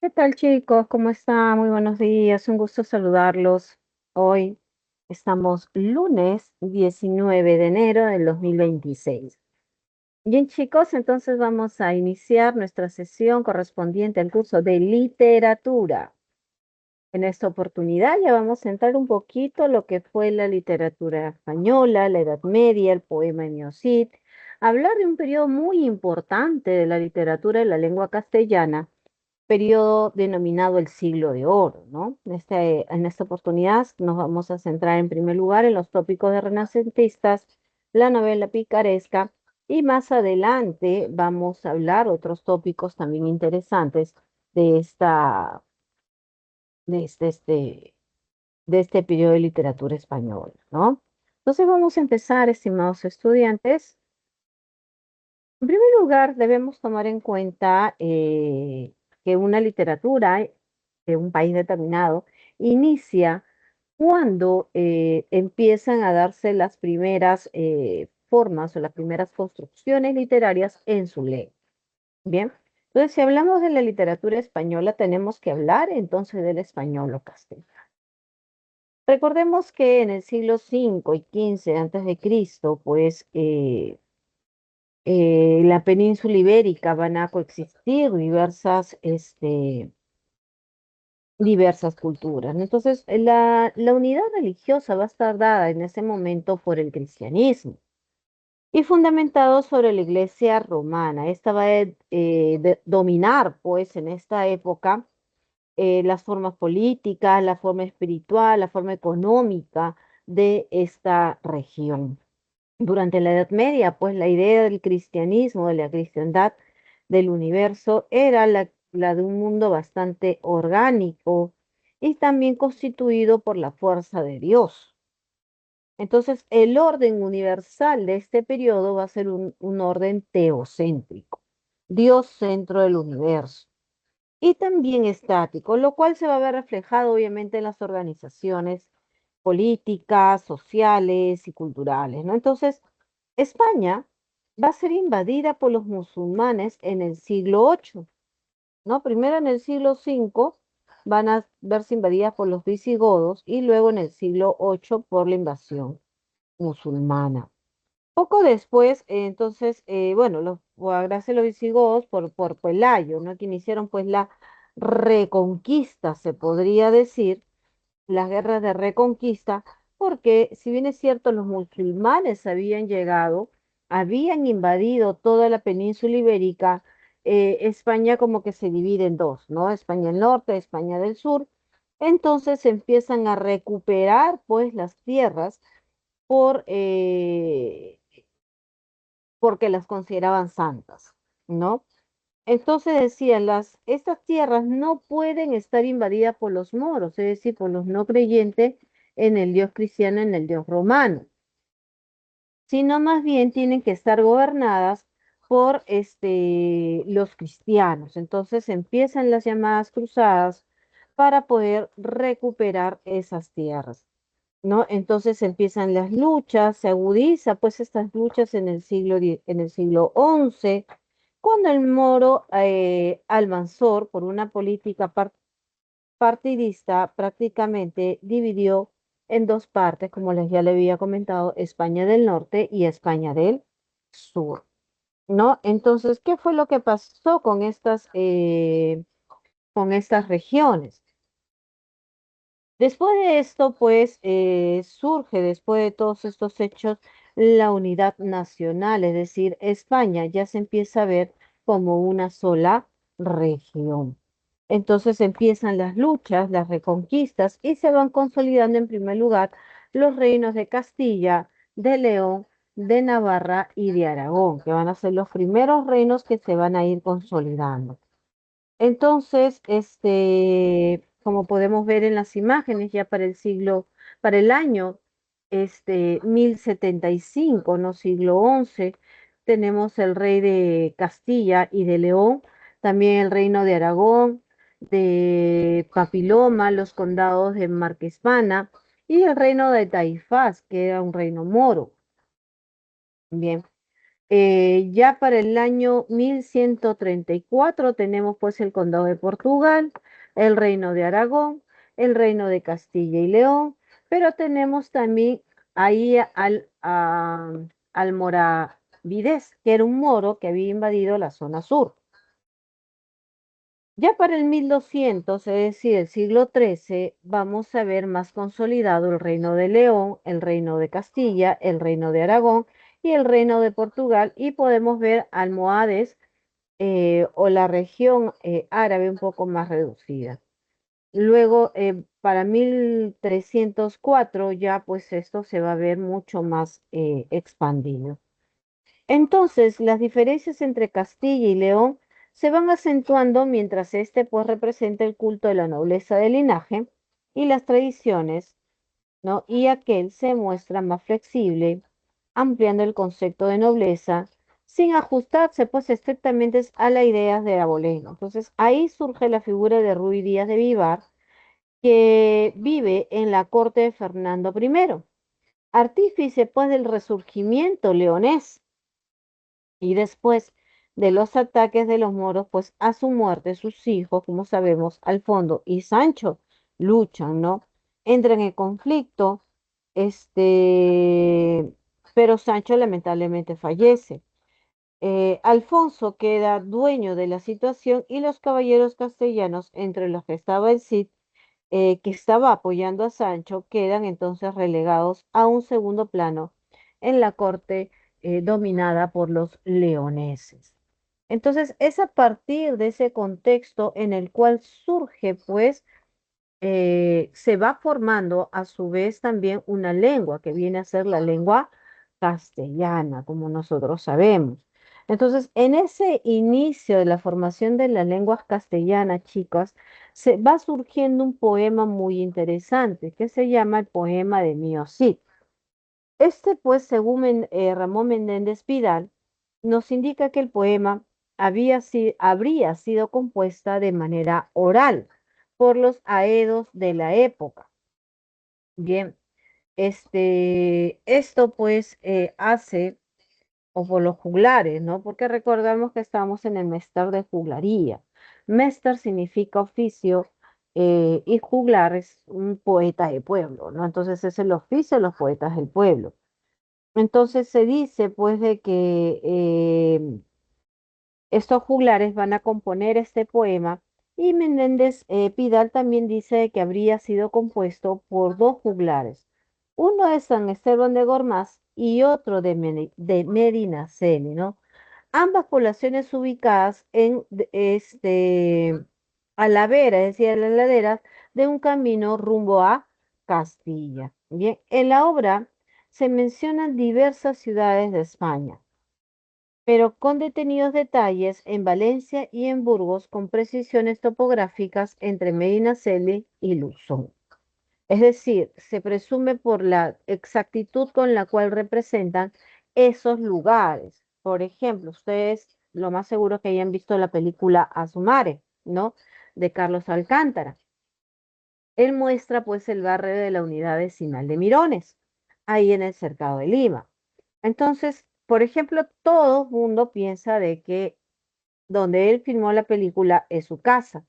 ¿Qué tal, chicos? ¿Cómo están? Muy buenos días. Un gusto saludarlos. Hoy estamos lunes 19 de enero del 2026. Bien, chicos, entonces vamos a iniciar nuestra sesión correspondiente al curso de literatura. En esta oportunidad ya vamos a entrar un poquito lo que fue la literatura española, la Edad Media, el poema en Cid, hablar de un periodo muy importante de la literatura de la lengua castellana, periodo denominado el Siglo de Oro, ¿no? En esta oportunidad nos vamos a centrar en primer lugar en los tópicos de renacentistas, la novela picaresca, y más adelante vamos a hablar otros tópicos también interesantes de esta, de de este periodo de literatura española, ¿no? Entonces vamos a empezar, estimados estudiantes. En primer lugar, debemos tomar en cuenta que una literatura de un país determinado inicia cuando empiezan a darse las primeras formas o las primeras construcciones literarias en su lengua. Bien, entonces si hablamos de la literatura española, tenemos que hablar entonces del español o castellano. Recordemos que en el siglo V y XV antes de Cristo, pues la península ibérica van a coexistir diversas culturas, ¿no? Entonces, la unidad religiosa va a estar dada en ese momento por el cristianismo y fundamentado sobre la iglesia romana. Esta va a dominar, pues, en esta época las formas políticas, la forma espiritual, la forma económica de esta región. Durante la Edad Media, pues la idea del cristianismo, de la cristiandad del universo, era la de un mundo bastante orgánico y también constituido por la fuerza de Dios. Entonces, el orden universal de este periodo va a ser un orden teocéntrico, Dios centro del universo, y también estático, lo cual se va a ver reflejado obviamente en las organizaciones políticas, sociales y culturales, ¿no? Entonces, España va a ser invadida por los musulmanes en el siglo VIII, ¿no? Primero en el siglo V van a verse invadidas por los visigodos y luego en el siglo VIII por la invasión musulmana. Poco después, entonces, bueno, gracias a los visigodos por Pelayo, ¿no? Que iniciaron pues la reconquista, se podría decir, las guerras de reconquista, porque si bien es cierto, los musulmanes habían llegado, habían invadido toda la península ibérica, España como que se divide en dos, ¿no? España del norte, España del sur. Entonces se empiezan a recuperar pues las tierras por, porque las consideraban santas, ¿no? Entonces decían, estas tierras no pueden estar invadidas por los moros, es decir, por los no creyentes en el Dios cristiano, en el Dios romano, sino más bien tienen que estar gobernadas por los cristianos. Entonces empiezan las llamadas cruzadas para poder recuperar esas tierras, ¿no? Entonces empiezan las luchas, se agudiza pues estas luchas en el en el siglo XI, cuando el moro Almanzor, por una política partidista, prácticamente dividió en dos partes, como les ya le había comentado, España del Norte y España del Sur, ¿no? Entonces, ¿qué fue lo que pasó con estas regiones? Después de esto, pues surge, después de todos estos hechos, la unidad nacional, es decir, España ya se empieza a ver como una sola región. Entonces empiezan las luchas, las reconquistas y se van consolidando en primer lugar los reinos de Castilla, de León, de Navarra y de Aragón, que van a ser los primeros reinos que se van a ir consolidando. Entonces, como podemos ver en las imágenes, ya para para el año 1075, no siglo XI, tenemos el rey de Castilla y de León, también el reino de Aragón, de Papiloma, los condados de Marquesana y el reino de Taifás, que era un reino moro. Bien. Ya para el año 1134 tenemos pues el Condado de Portugal, el Reino de Aragón, el Reino de Castilla y León, pero tenemos también ahí al Moravides, que era un moro que había invadido la zona sur. Ya para el 1200, es decir, el siglo XIII, vamos a ver más consolidado el Reino de León, el Reino de Castilla, el Reino de Aragón y el Reino de Portugal, y podemos ver almohades o la región árabe un poco más reducida. Luego, para 1304 ya pues esto se va a ver mucho más expandido. Entonces, las diferencias entre Castilla y León se van acentuando mientras este pues representa el culto de la nobleza del linaje y las tradiciones, ¿no? Y aquel se muestra más flexible, ampliando el concepto de nobleza, sin ajustarse pues estrictamente a las ideas de Aboleno. Entonces, ahí surge la figura de Ruy Díaz de Vivar, que vive en la corte de Fernando I, artífice pues del resurgimiento leonés y después de los ataques de los moros, pues a su muerte sus hijos, como sabemos, Alfonso y Sancho luchan, ¿no? Entran en conflicto, este, pero Sancho lamentablemente fallece. Alfonso queda dueño de la situación y los caballeros castellanos, entre los que estaba el Cid, que estaba apoyando a Sancho, quedan entonces relegados a un segundo plano en la corte dominada por los leoneses. Entonces, es a partir de ese contexto en el cual surge, pues, se va formando a su vez también una lengua que viene a ser la lengua castellana, como nosotros sabemos. Entonces, en ese inicio de la formación de las lenguas castellanas, chicos, se va surgiendo un poema muy interesante que se llama el poema de Mío Cid. Este, pues, según Ramón Menéndez Pidal, nos indica que el poema habría sido compuesta de manera oral por los aedos de la época. Bien, esto pues hace, o por los juglares, ¿no? Porque recordamos que estamos en el Mester de juglaría. Mester significa oficio y juglar es un poeta de pueblo, ¿no? Entonces es el oficio de los poetas del pueblo. Entonces se dice pues de que estos juglares van a componer este poema y Menéndez Pidal también dice que habría sido compuesto por dos juglares, uno de San Esteban de Gormaz y otro de Medinaceli, ¿no? Ambas poblaciones ubicadas a la vera, es decir, a las laderas de un camino rumbo a Castilla. Bien, en la obra se mencionan diversas ciudades de España, pero con detenidos detalles en Valencia y en Burgos, con precisiones topográficas entre Medinaceli y Luzón. Es decir, se presume por la exactitud con la cual representan esos lugares. Por ejemplo, ustedes lo más seguro que hayan visto la película Asumare, ¿no? De Carlos Alcántara. Él muestra pues el barrio de la unidad vecinal de Mirones, ahí en el cercado de Lima. Entonces, por ejemplo, todo mundo piensa de que donde él filmó la película es su casa,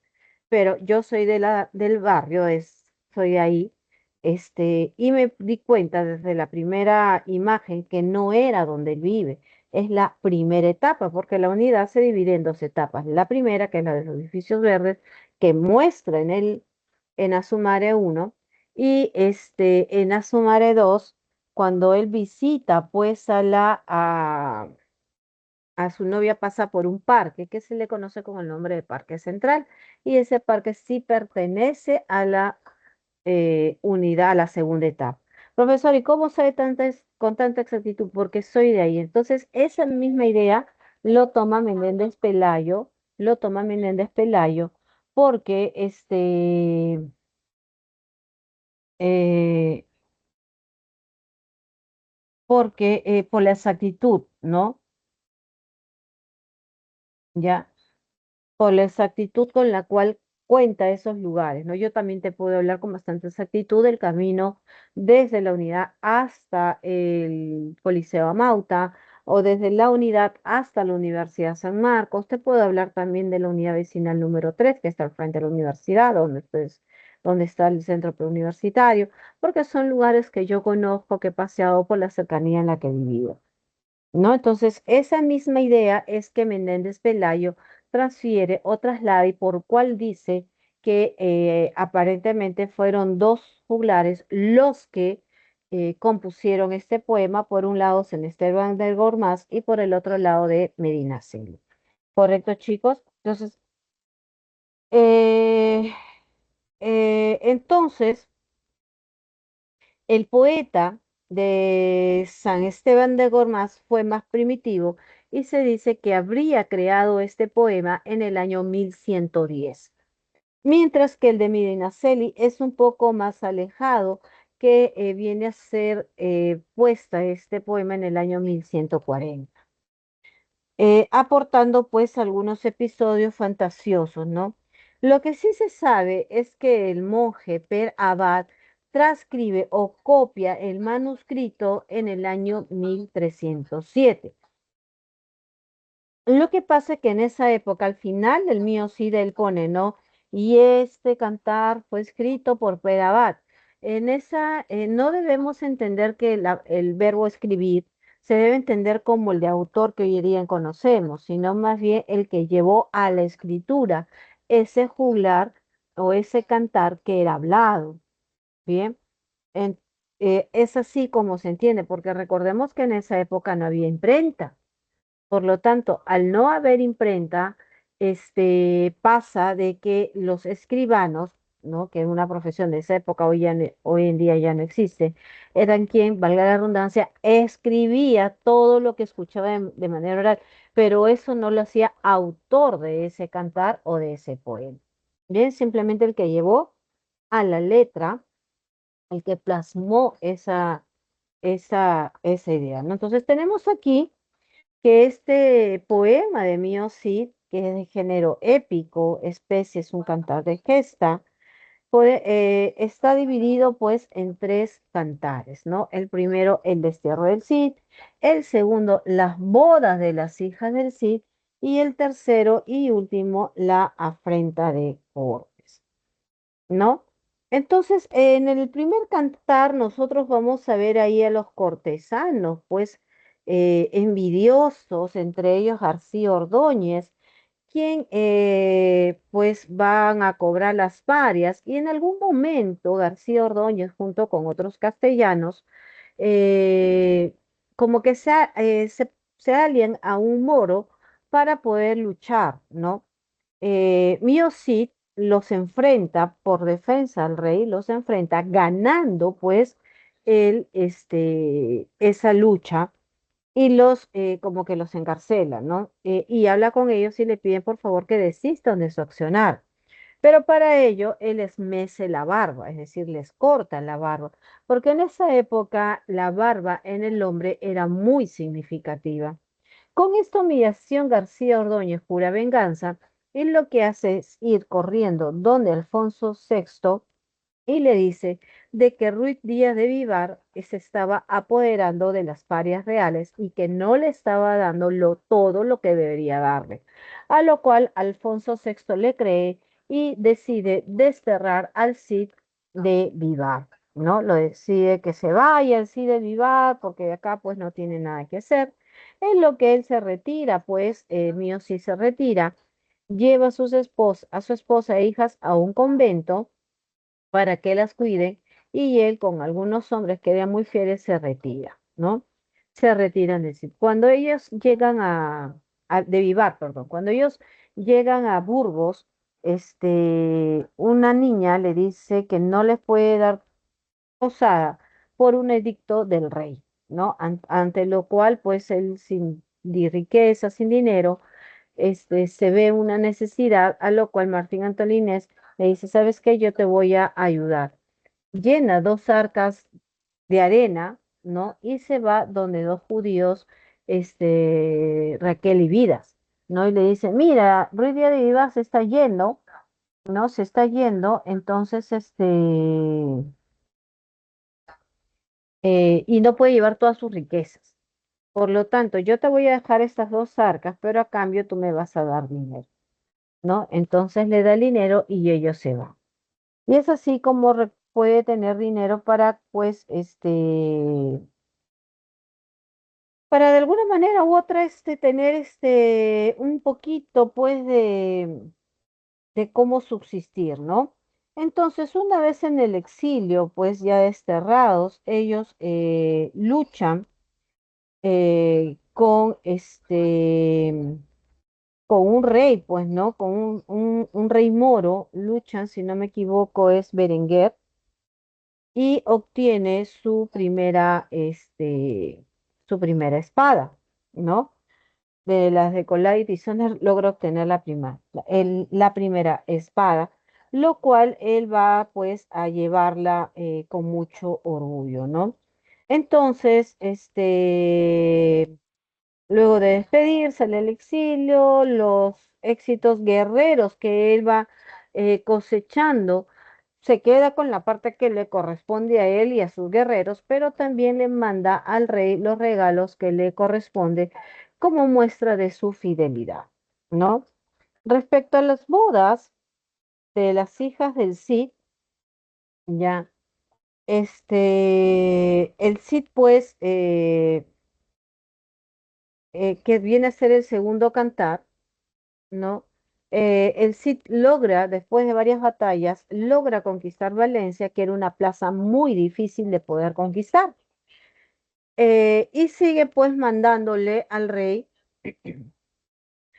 pero yo soy del barrio, soy de ahí, y me di cuenta desde la primera imagen que no era donde él vive, es la primera etapa, porque la unidad se divide en dos etapas. La primera, que es la de los edificios verdes, que muestra en Asumare 1, y en Asumare 2, cuando él visita pues a su novia pasa por un parque que se le conoce con el nombre de Parque Central y ese parque sí pertenece a la unidad, a la segunda etapa. Profesor, ¿y cómo sabe con tanta exactitud? Porque soy de ahí. Entonces, esa misma idea lo toma Menéndez Pelayo, lo toma Menéndez Pelayo, porque eh, por la exactitud, ¿no? Ya. Por la exactitud con la cual cuenta esos lugares, ¿no? Yo también te puedo hablar con bastante exactitud del camino desde la unidad hasta el Coliseo Amauta, o desde la unidad hasta la Universidad San Marcos. Te puedo hablar también de la unidad vecinal número 3 que está al frente de la universidad, donde está el centro preuniversitario, porque son lugares que yo conozco, que he paseado por la cercanía en la que he vivido. ¿No? Entonces, esa misma idea es que Menéndez Pelayo transfiere o traslada y por cual dice que aparentemente fueron dos juglares los que compusieron este poema, por un lado San Esteban del Gormaz y por el otro lado de Medinaceli. ¿Correcto, chicos? Entonces, eh, entonces el poeta de San Esteban de Gormaz fue más primitivo y se dice que habría creado este poema en el año 1110, mientras que el de Medinaceli es un poco más alejado, que viene a ser puesta este poema en el año 1140, aportando pues algunos episodios fantasiosos, ¿no? Lo que sí se sabe es que el monje Per Abad transcribe o copia el manuscrito en el año 1307. Lo que pasa es que en esa época, al final del mío Cid, él pone, ¿no? Y este cantar fue escrito por Perabat. No debemos entender que el verbo escribir se debe entender como el de autor que hoy en día conocemos, sino más bien el que llevó a la escritura ese juglar o ese cantar que era hablado. Bien, En- es así como se entiende, porque recordemos que en esa época no había imprenta. Por lo tanto, al no haber imprenta, pasa de que los escribanos, ¿no? Que es una profesión de esa época, hoy en día ya no existe, eran quien, valga la redundancia, escribía todo lo que escuchaba de manera oral, pero eso no lo hacía autor de ese cantar o de ese poema. Bien, simplemente el que llevó a la letra, el que plasmó esa idea, ¿no? Entonces tenemos aquí que este poema de Mio Cid, que es de género épico, especie es un cantar de gesta, está dividido pues en tres cantares, ¿no? El primero, el destierro del Cid; el segundo, las bodas de las hijas del Cid; y el tercero y último, la afrenta de Cortes, ¿no? Entonces, en el primer cantar nosotros vamos a ver ahí a los cortesanos, pues envidiosos, entre ellos García Ordóñez, quien pues van a cobrar las parias, y en algún momento García Ordóñez junto con otros castellanos eh, como que se alían a un moro para poder luchar, ¿no? Mio Cid los enfrenta por defensa al rey, los enfrenta ganando pues esa lucha, y como que los encarcela, ¿no? Y habla con ellos y le piden por favor que desistan de su accionar. Pero para ello él les mece la barba, es decir, les corta la barba, porque en esa época la barba en el hombre era muy significativa. Con esta humillación, García Ordóñez jura venganza, y lo que hace es ir corriendo donde Alfonso VI y le dice de que Ruiz Díaz de Vivar se estaba apoderando de las parias reales y que no le estaba dando todo lo que debería darle. A lo cual Alfonso VI le cree y decide desterrar al Cid de Vivar, ¿no? Lo decide que se vaya el Cid de Vivar porque de acá pues no tiene nada que hacer. En lo que él se retira, pues Mío sí se retira, lleva a su esposa e hijas a un convento para que las cuide, y él con algunos hombres que eran muy fieles se retira, ¿no? Se retiran de sí. Cuando ellos llegan de Vivar, perdón, cuando ellos llegan a Burgos, una niña le dice que no les puede dar posada por un edicto del rey, ¿no? Ante lo cual, pues él sin riqueza, sin dinero, se ve una necesidad, a lo cual Martín Antolínez le dice, ¿sabes qué? Yo te voy a ayudar. Llena dos arcas de arena, ¿no? Y se va donde dos judíos, Raquel y Vidas, ¿no? Y le dice, mira, Ruiz Díaz de Vivar se está yendo, ¿no? Se está yendo, entonces, y no puede llevar todas sus riquezas. Por lo tanto, yo te voy a dejar estas dos arcas, pero a cambio tú me vas a dar dinero, ¿no? Entonces le da el dinero y ellos se van. Y es así como puede tener dinero para, pues, para de alguna manera u otra, tener, un poquito, pues, de cómo subsistir, ¿no? Entonces, una vez en el exilio, pues ya desterrados, ellos luchan con con un rey, pues, ¿no? Con un rey moro, luchan, si no me equivoco, es Berenguer, y obtiene su primera espada, ¿no? De las de Collai Dishonored logra obtener la primera espada, lo cual él va pues a llevarla con mucho orgullo, ¿no? Entonces, luego de despedirse del exilio, los éxitos guerreros que él va cosechando, se queda con la parte que le corresponde a él y a sus guerreros, pero también le manda al rey los regalos que le corresponde como muestra de su fidelidad, ¿no? Respecto a las bodas de las hijas del Cid, ya, el Cid, pues, que viene a ser el segundo cantar, ¿no? El Cid logra, después de varias batallas, logra conquistar Valencia, que era una plaza muy difícil de poder conquistar. Y sigue pues mandándole al rey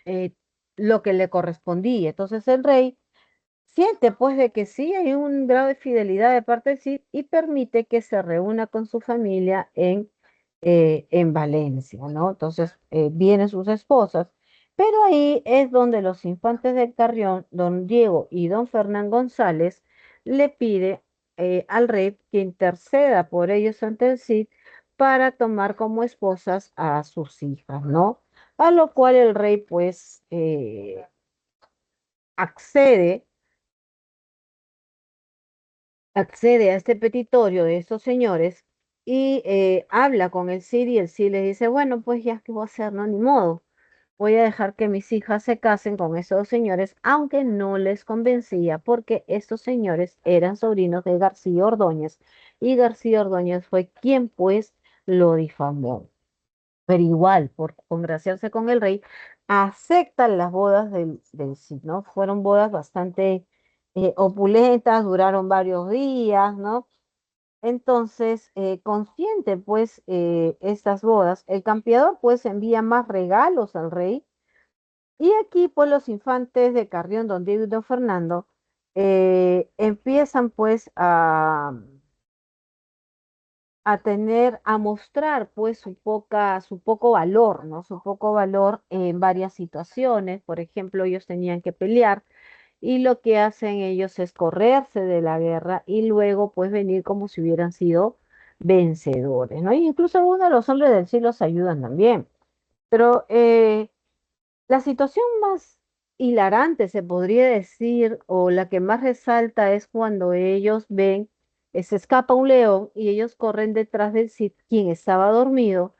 eh, lo que le correspondía. Entonces el rey siente pues de que sí hay un grado de fidelidad de parte del Cid y permite que se reúna con su familia en Valencia, ¿no? Entonces vienen sus esposas, pero ahí es donde los infantes del Carrión, don Diego y don Fernán González, le pide al rey que interceda por ellos ante el Cid para tomar como esposas a sus hijas, ¿no? A lo cual el rey pues accede accede a este petitorio de estos señores y habla con el Cid y el Cid le dice, bueno, pues ya, ¿qué voy a hacer? No, ni modo. Voy a dejar que mis hijas se casen con esos señores, aunque no les convencía, porque estos señores eran sobrinos de García Ordóñez y García Ordóñez fue quien pues lo difamó. Pero igual, por congraciarse con el rey, aceptan las bodas del Cid, ¿no? Fueron bodas bastante opulentas, duraron varios días, ¿no? Entonces, consciente pues estas bodas, el campeador pues envía más regalos al rey y aquí pues los infantes de Carrión, don Diego y don Fernando, empiezan pues a mostrar pues su poco valor, ¿no? Su poco valor en varias situaciones. Por ejemplo, ellos tenían que pelear y lo que hacen ellos es correrse de la guerra y luego pues venir como si hubieran sido vencedores, ¿no? Y incluso algunos de los hombres del cielo se ayudan también. Pero la situación más hilarante, se podría decir, o la que más resalta es cuando ellos ven, se escapa un león y ellos corren detrás del Cid, quien estaba dormido,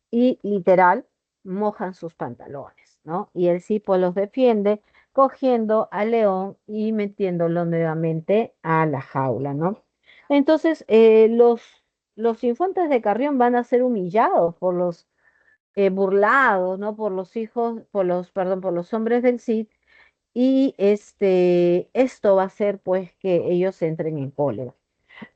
y literal mojan sus pantalones, ¿no? Y el Cid pues los defiende cogiendo al león y metiéndolo nuevamente a la jaula, ¿no? Entonces, los infantes de Carrión van a ser humillados por los burlados, ¿no? Por los hijos, perdón, por los hombres del Cid, y esto va a hacer pues que ellos entren en cólera.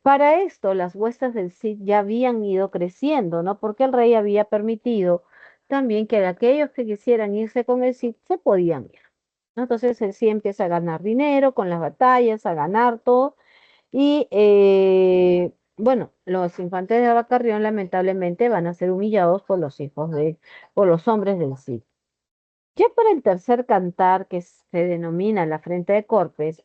Para esto, las huestes del Cid ya habían ido creciendo, ¿no? Porque el rey había permitido también que aquellos que quisieran irse con el Cid se podían ir, ¿no? Entonces el Cid empieza a ganar dinero con las batallas, a ganar todo, y bueno, los infantes de Abacarrión lamentablemente van a ser humillados por por los hombres del Cid. Ya para el tercer cantar, que se denomina la Frente de Corpes,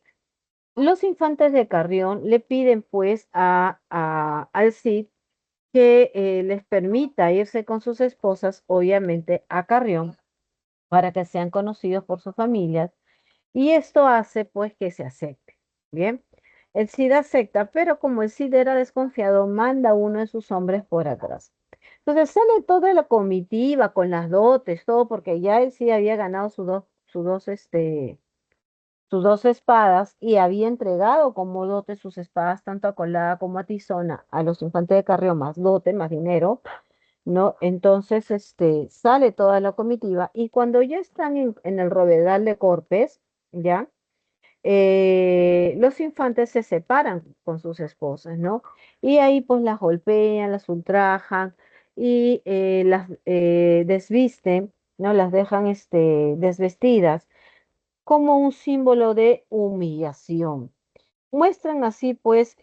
los infantes de Carrión le piden pues al Cid que les permita irse con sus esposas, obviamente a Carrión, para que sean conocidos por sus familias, y esto hace pues que se acepte. Bien, el Cid acepta, pero como el Cid era desconfiado, manda a uno de sus hombres por atrás. Entonces sale toda la comitiva con las dotes, todo, porque ya él sí había ganado sus dos espadas y había entregado como dote sus espadas tanto a Colada como a Tizona a los infantes de Carrión, más dote, más dinero, ¿no? Entonces, sale toda la comitiva y cuando ya están en el Rovedal de Corpes, ¿ya? Los infantes se separan con sus esposas, ¿no? Y ahí pues las golpean, las ultrajan y las desvisten, ¿no? Las dejan desvestidas como un símbolo de humillación. Muestran así pues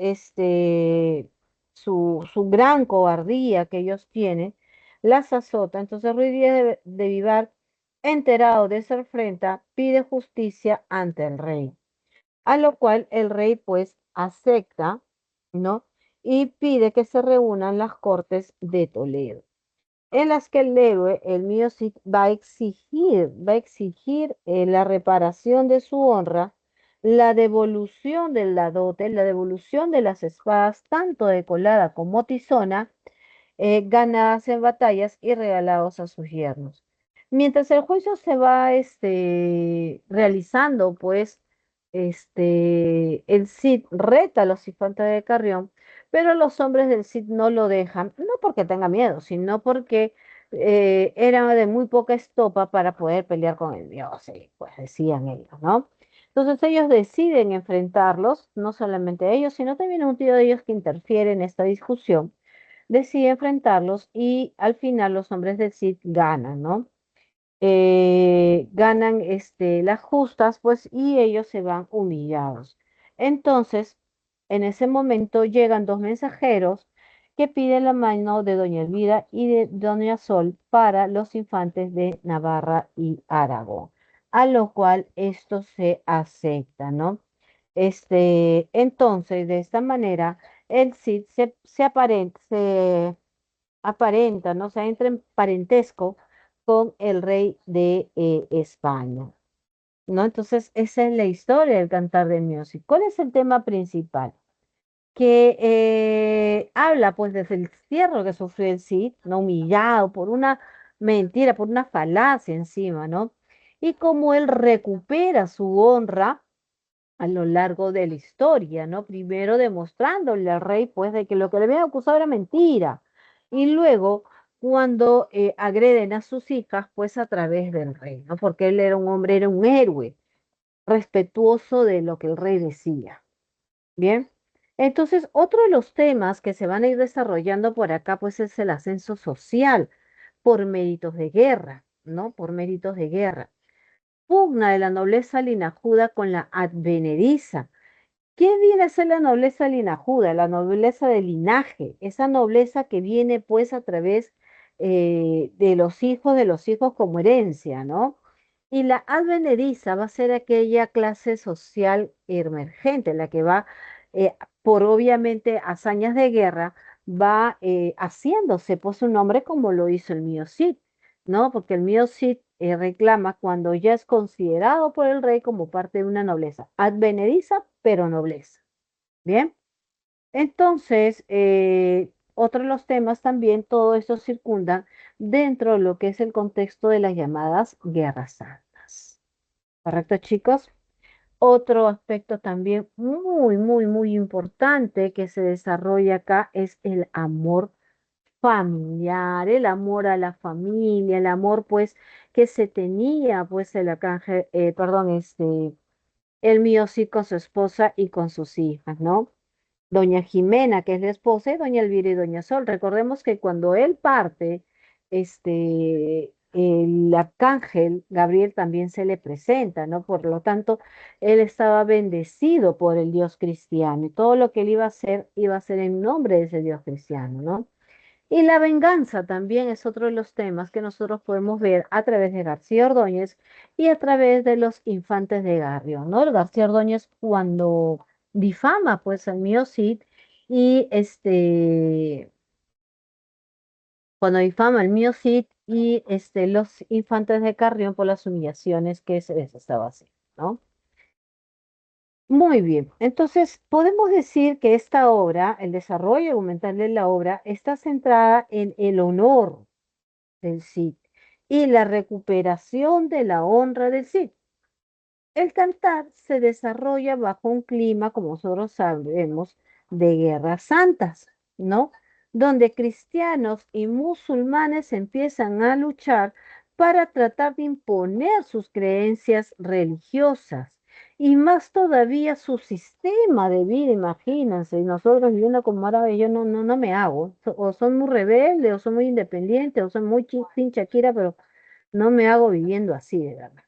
su gran cobardía que ellos tienen, las azota. Entonces Ruiz Díaz de Vivar, enterado de esa afrenta, pide justicia ante el rey, a lo cual el rey pues acepta, ¿no? Y pide que se reúnan las cortes de Toledo, en las que el héroe, el mío Cid, va a exigir la reparación de su honra, la devolución de la dote, la devolución de las espadas, tanto de Colada como Tizona, ganadas en batallas y regalados a sus yernos. Mientras el juicio se va realizando, pues el Cid reta a los infantes de Carrión, pero los hombres del Cid no lo dejan, no porque tenga miedo, sino porque era de muy poca estopa para poder pelear con el dios, y pues decían ellos, ¿no? Entonces ellos deciden enfrentarlos, no solamente a ellos, sino también a un tío de ellos que interfiere en esta discusión, decide enfrentarlos y al final los hombres del Cid ganan, ¿no? Ganan las justas, pues, y ellos se van humillados. Entonces, en ese momento llegan dos mensajeros que piden la mano de doña Elvira y de doña Sol para los infantes de Navarra y Aragón, a lo cual esto se acepta, ¿no? Entonces, de esta manera, el Cid se aparenta, ¿no? O sea, entra en parentesco con el rey de España, ¿no? Entonces, esa es la historia del Cantar del Music. ¿Cuál es el tema principal? Que habla, pues, desde el cierre que sufrió el Cid, ¿no? Humillado por una mentira, por una falacia encima, ¿no? Y cómo él recupera su honra a lo largo de la historia, ¿no? Primero demostrándole al rey, pues, de que lo que le habían acusado era mentira. Y luego, cuando agreden a sus hijas, pues, a través del rey, ¿no? Porque él era un hombre, era un héroe, respetuoso de lo que el rey decía. Bien. Entonces, otro de los temas que se van a ir desarrollando por acá, pues, es el ascenso social por méritos de guerra, ¿no? Por méritos de guerra. Pugna de la nobleza linajuda con la advenediza. ¿Qué viene a ser la nobleza linajuda? La nobleza de linaje, esa nobleza que viene pues a través de los hijos como herencia, ¿no? Y la advenediza va a ser aquella clase social emergente, la que va, por obviamente hazañas de guerra, va haciéndose pues un nombre como lo hizo el mío Cid, ¿no? Porque el mío Cid reclama cuando ya es considerado por el rey como parte de una nobleza advenediza, pero nobleza. Bien, entonces, otro de los temas también, todo esto circunda dentro de lo que es el contexto de las llamadas guerras santas. ¿Correcto, chicos? Otro aspecto también muy, muy, muy importante que se desarrolla acá es el amor familiar, el amor a la familia, el amor pues que se tenía pues el arcángel, perdón, el mío sí con su esposa y con sus hijas, ¿no? Doña Jimena, que es la esposa, y doña Elvira y doña Sol. Recordemos que cuando él parte, el arcángel Gabriel también se le presenta, ¿no? Por lo tanto, él estaba bendecido por el Dios cristiano y todo lo que él iba a hacer en nombre de ese Dios cristiano, ¿no? Y la venganza también es otro de los temas que nosotros podemos ver a través de García Ordóñez y a través de los infantes de Garrio, ¿no? El García Ordóñez cuando difama pues al mío Cid y cuando difama al mío Cid y los infantes de Carrión por las humillaciones que se les estaba haciendo, ¿no? Muy bien, entonces podemos decir que esta obra, el desarrollo argumental de la obra, está centrada en el honor del Cid y la recuperación de la honra del Cid. El cantar se desarrolla bajo un clima, como nosotros sabemos, de guerras santas, ¿no? Donde cristianos y musulmanes empiezan a luchar para tratar de imponer sus creencias religiosas y más todavía su sistema de vida, imagínense, y nosotros viviendo como árabes, yo no me hago, o son muy rebeldes, o son muy independientes, o son muy sin Shakira, pero no me hago viviendo así, de verdad.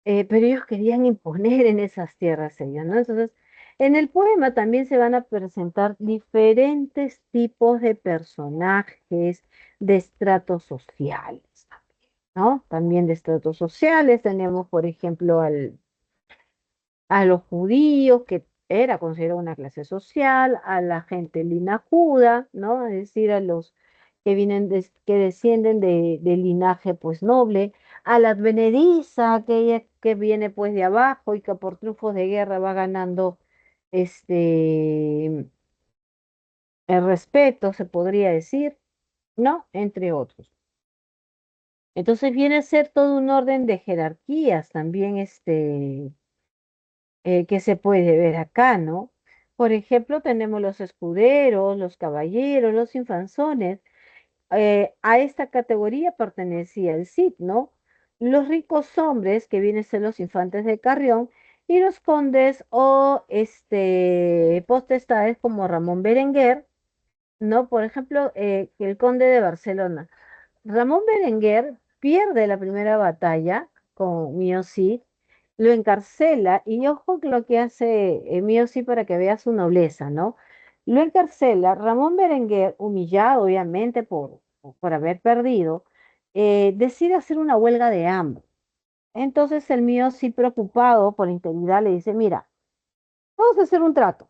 Pero ellos querían imponer en esas tierras ellos, ¿no? Entonces, en el poema también se van a presentar diferentes tipos de personajes de estratos sociales, ¿no? También de estratos sociales tenemos, por ejemplo, a los judíos, que era considerada una clase social, a la gente linajuda, ¿no? Es decir, a los que vienen que descienden del linaje pues noble, a la advenediza, aquella que viene pues de abajo y que por triunfos de guerra va ganando este el respeto, se podría decir, ¿no? Entre otros. Entonces viene a ser todo un orden de jerarquías también que se puede ver acá, ¿no? Por ejemplo, tenemos los escuderos, los caballeros, los infanzones. A esta categoría pertenecía el Cid, ¿no? Los ricos hombres, que vienen a ser los infantes de Carrión, y los condes o potestades como Ramón Berenguer, ¿no? Por ejemplo, el conde de Barcelona. Ramón Berenguer pierde la primera batalla con Mio Cid, lo encarcela y ojo que lo que hace Mio Cid para que vea su nobleza, ¿no? Lo encarcela, Ramón Berenguer, humillado obviamente por haber perdido, decide hacer una huelga de hambre. Entonces el Mio Cid, preocupado por la integridad, le dice, mira, vamos a hacer un trato.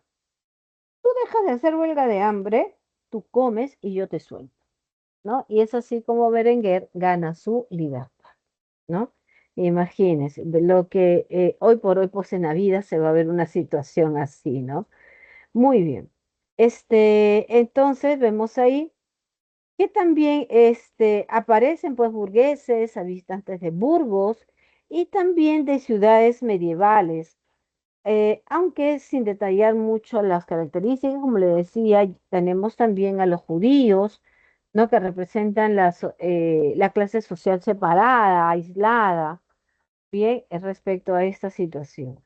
Tú dejas de hacer huelga de hambre, tú comes y yo te suelto, ¿no? Y es así como Berenguer gana su libertad, ¿no? Imagínense, de lo que hoy por hoy, pues en la vida se va a ver una situación así, ¿no? Muy bien. Entonces vemos ahí que también aparecen pues burgueses, habitantes de Burgos y también de ciudades medievales, aunque sin detallar mucho las características, como le decía, tenemos también a los judíos, ¿no? Que representan la clase social separada, aislada, bien, respecto a esta situación.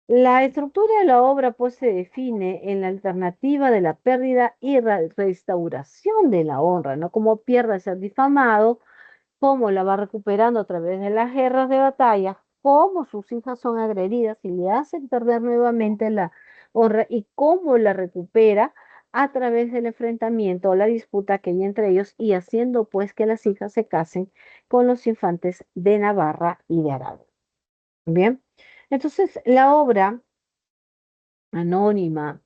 La estructura de la obra pues se define en la alternativa de la pérdida y restauración de la honra, ¿no? Como pierde al ser difamado, cómo la va recuperando a través de las guerras de batalla, cómo sus hijas son agredidas y le hacen perder nuevamente la honra y cómo la recupera a través del enfrentamiento o la disputa que hay entre ellos y haciendo pues que las hijas se casen con los infantes de Navarra y de Aragón. Bien, entonces la obra anónima,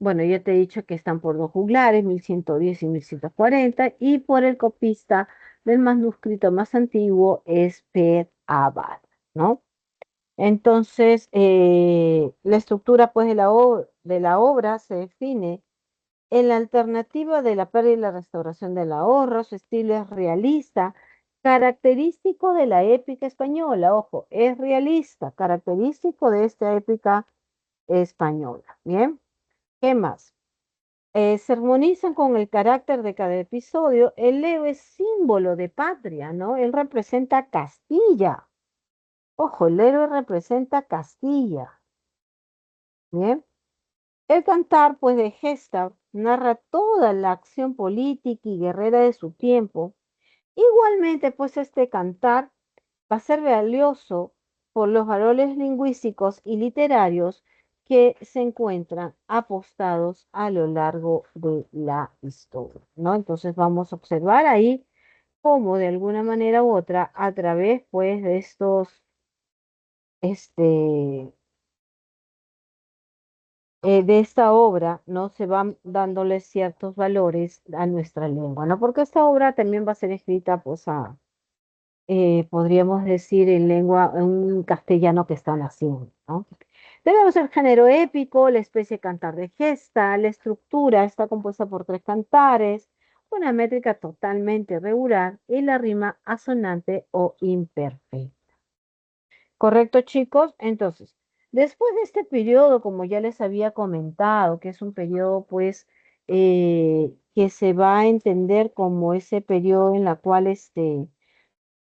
bueno, ya te he dicho que están por dos juglares, 1110 y 1140, y por el copista del manuscrito más antiguo es Pet Abad, ¿no? Entonces, la estructura pues de la obra se define en la alternativa de la pérdida y la restauración del ahorro. Su estilo es realista, característico de la épica española, ojo, es realista, característico de esta épica española. Bien, ¿qué más? Se armonizan con el carácter de cada episodio. El Leo es símbolo de patria, ¿no? Él representa Castilla. Ojo, el héroe representa Castilla. Bien. El cantar, pues, de Gesta narra toda la acción política y guerrera de su tiempo. Igualmente, pues, este cantar va a ser valioso por los valores lingüísticos y literarios que se encuentran apostados a lo largo de la historia, ¿no? Entonces vamos a observar ahí cómo de alguna manera u otra, a través pues de este, de esta obra, ¿no? Se van dándole ciertos valores a nuestra lengua, ¿no? Porque esta obra también va a ser escrita pues podríamos decir en lengua, en un castellano que está naciendo, ¿no? Debemos el género épico, la especie cantar de gesta, la estructura está compuesta por tres cantares, una métrica totalmente irregular y la rima asonante o imperfecta. ¿Correcto, chicos? Entonces, después de este periodo, como ya les había comentado, que es un periodo, pues, que se va a entender como ese periodo en la cual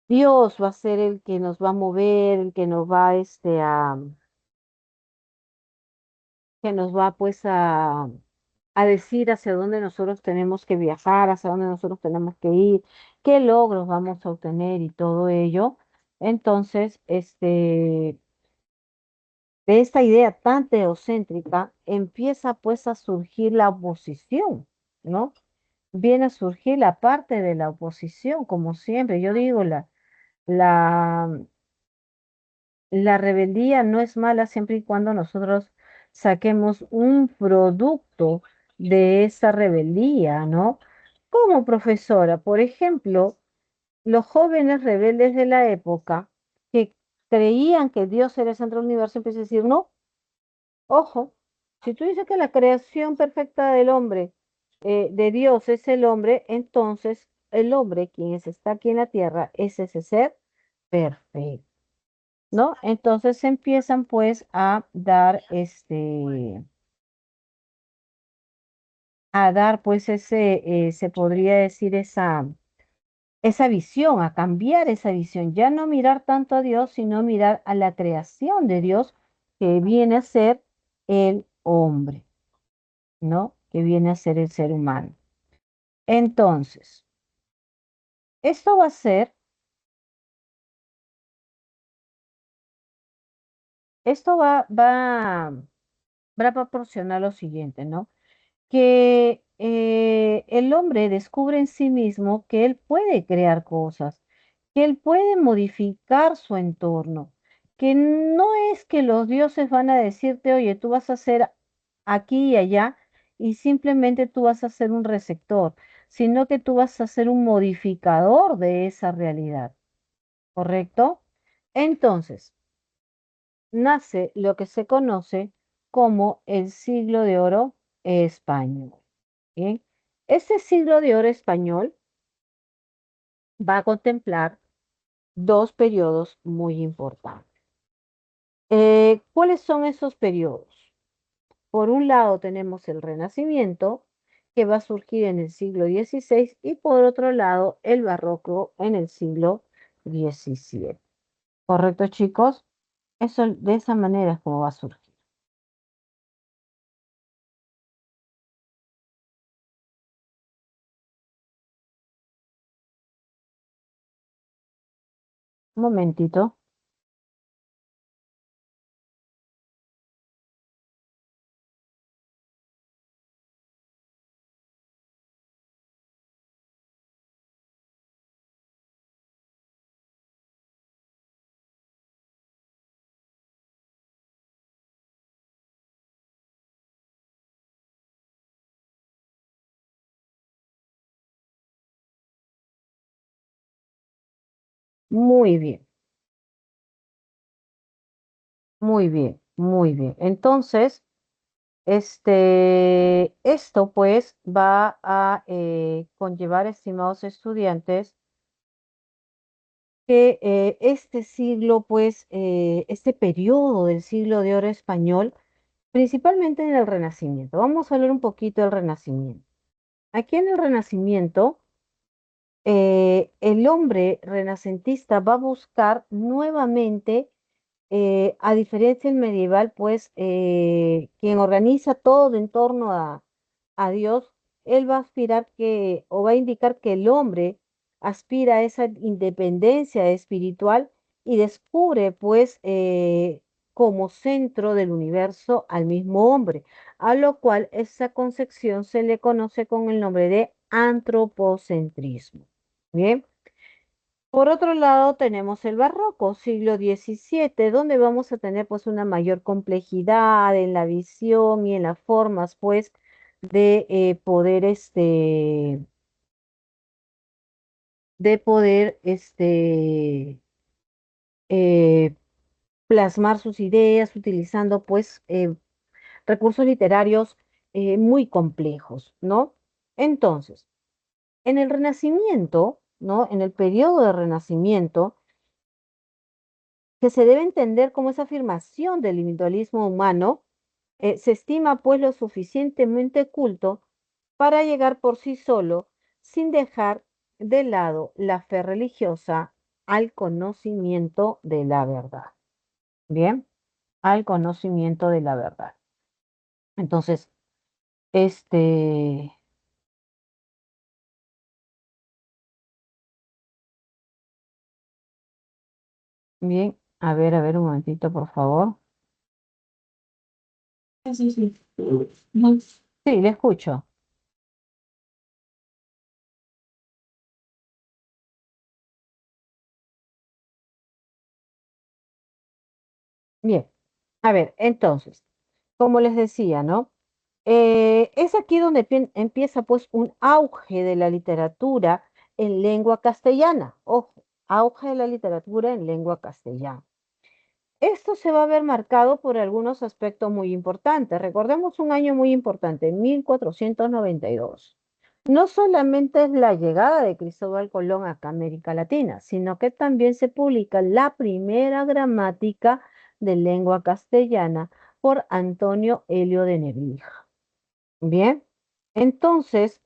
Dios va a ser el que nos va a mover, el que nos va que nos va pues a decir hacia dónde nosotros tenemos que viajar, hacia dónde nosotros tenemos que ir, qué logros vamos a obtener y todo ello. Entonces, de esta idea tan teocéntrica empieza pues a surgir la oposición, ¿no? Viene a surgir la parte de la oposición, como siempre. Yo digo, la, la rebeldía no es mala siempre y cuando nosotros saquemos un producto de esa rebeldía, ¿no? Como profesora, por ejemplo, los jóvenes rebeldes de la época que creían que Dios era el centro del universo, empiezan a decir, no, ojo, si tú dices que la creación perfecta del hombre, de Dios es el hombre, entonces el hombre, está aquí en la tierra, es ese ser perfecto. ¿No? Entonces empiezan pues a dar pues se podría decir esa visión, a cambiar esa visión, ya no mirar tanto a Dios, sino mirar a la creación de Dios que viene a ser el hombre, ¿no? Que viene a ser el ser humano. Entonces, esto va a ser, esto va a proporcionar lo siguiente, ¿no? Que el hombre descubre en sí mismo que él puede crear cosas, que él puede modificar su entorno, que no es que los dioses van a decirte, oye, tú vas a hacer aquí y allá, y simplemente tú vas a ser un receptor, sino que tú vas a ser un modificador de esa realidad, ¿correcto? Entonces, nace lo que se conoce como el siglo de oro español. Bien, este siglo de oro español va a contemplar dos periodos muy importantes. ¿Cuáles son esos periodos? Por un lado tenemos el Renacimiento, que va a surgir en el siglo XVI, y por otro lado el Barroco en el siglo XVII. ¿Correcto, chicos? Eso de esa manera es como va a surgir. Un momentito. Muy bien, muy bien, muy bien. Entonces, esto pues va a conllevar, estimados estudiantes, que este siglo, pues, este periodo del siglo de oro español, principalmente en el Renacimiento. Vamos a hablar un poquito del Renacimiento. Aquí en el Renacimiento, el hombre renacentista va a buscar nuevamente a diferencia del medieval, pues quien organiza todo en torno a Dios, él va a aspirar que, o va a indicar que el hombre aspira a esa independencia espiritual y descubre, pues, como centro del universo al mismo hombre, a lo cual esa concepción se le conoce con el nombre de antropocentrismo. Bien. Por otro lado, tenemos el barroco, siglo XVII, donde vamos a tener pues una mayor complejidad en la visión y en las formas pues de poder de poder eh, plasmar sus ideas utilizando pues recursos literarios muy complejos, ¿no? Entonces, en el Renacimiento, ¿no? En el periodo de Renacimiento, que se debe entender como esa afirmación del individualismo humano, se estima pues lo suficientemente culto para llegar por sí solo, sin dejar de lado la fe religiosa, al conocimiento de la verdad. Bien, al conocimiento de la verdad. Entonces, este, bien, a ver un momentito, por favor. Sí, sí. Ujú. Sí, le escucho. Bien, a ver, entonces, como les decía, ¿no? Es aquí donde empieza pues un auge de la literatura en lengua castellana. Ojo, auge de la literatura en lengua castellana. Esto se va a ver marcado por algunos aspectos muy importantes. Recordemos un año muy importante, 1492. No solamente es la llegada de Cristóbal Colón acá a América Latina, sino que también se publica la primera gramática de lengua castellana por Antonio Helio de Nebrija. Bien, entonces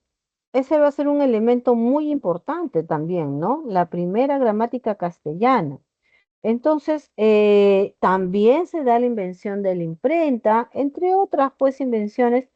ese va a ser un elemento muy importante también, ¿no? La primera gramática castellana. Entonces, también se da la invención de la imprenta, entre otras, pues, invenciones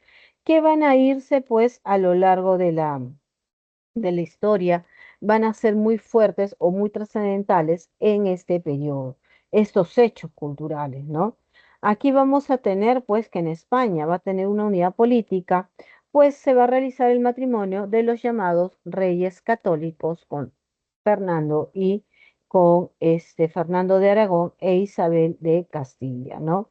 que van a irse, pues, a lo largo de la historia, van a ser muy fuertes o muy trascendentales en este periodo, estos hechos culturales, ¿no? Aquí vamos a tener, pues, que en España va a tener una unidad política, pues se va a realizar el matrimonio de los llamados reyes católicos con Fernando y con este Fernando de Aragón e Isabel de Castilla, ¿no?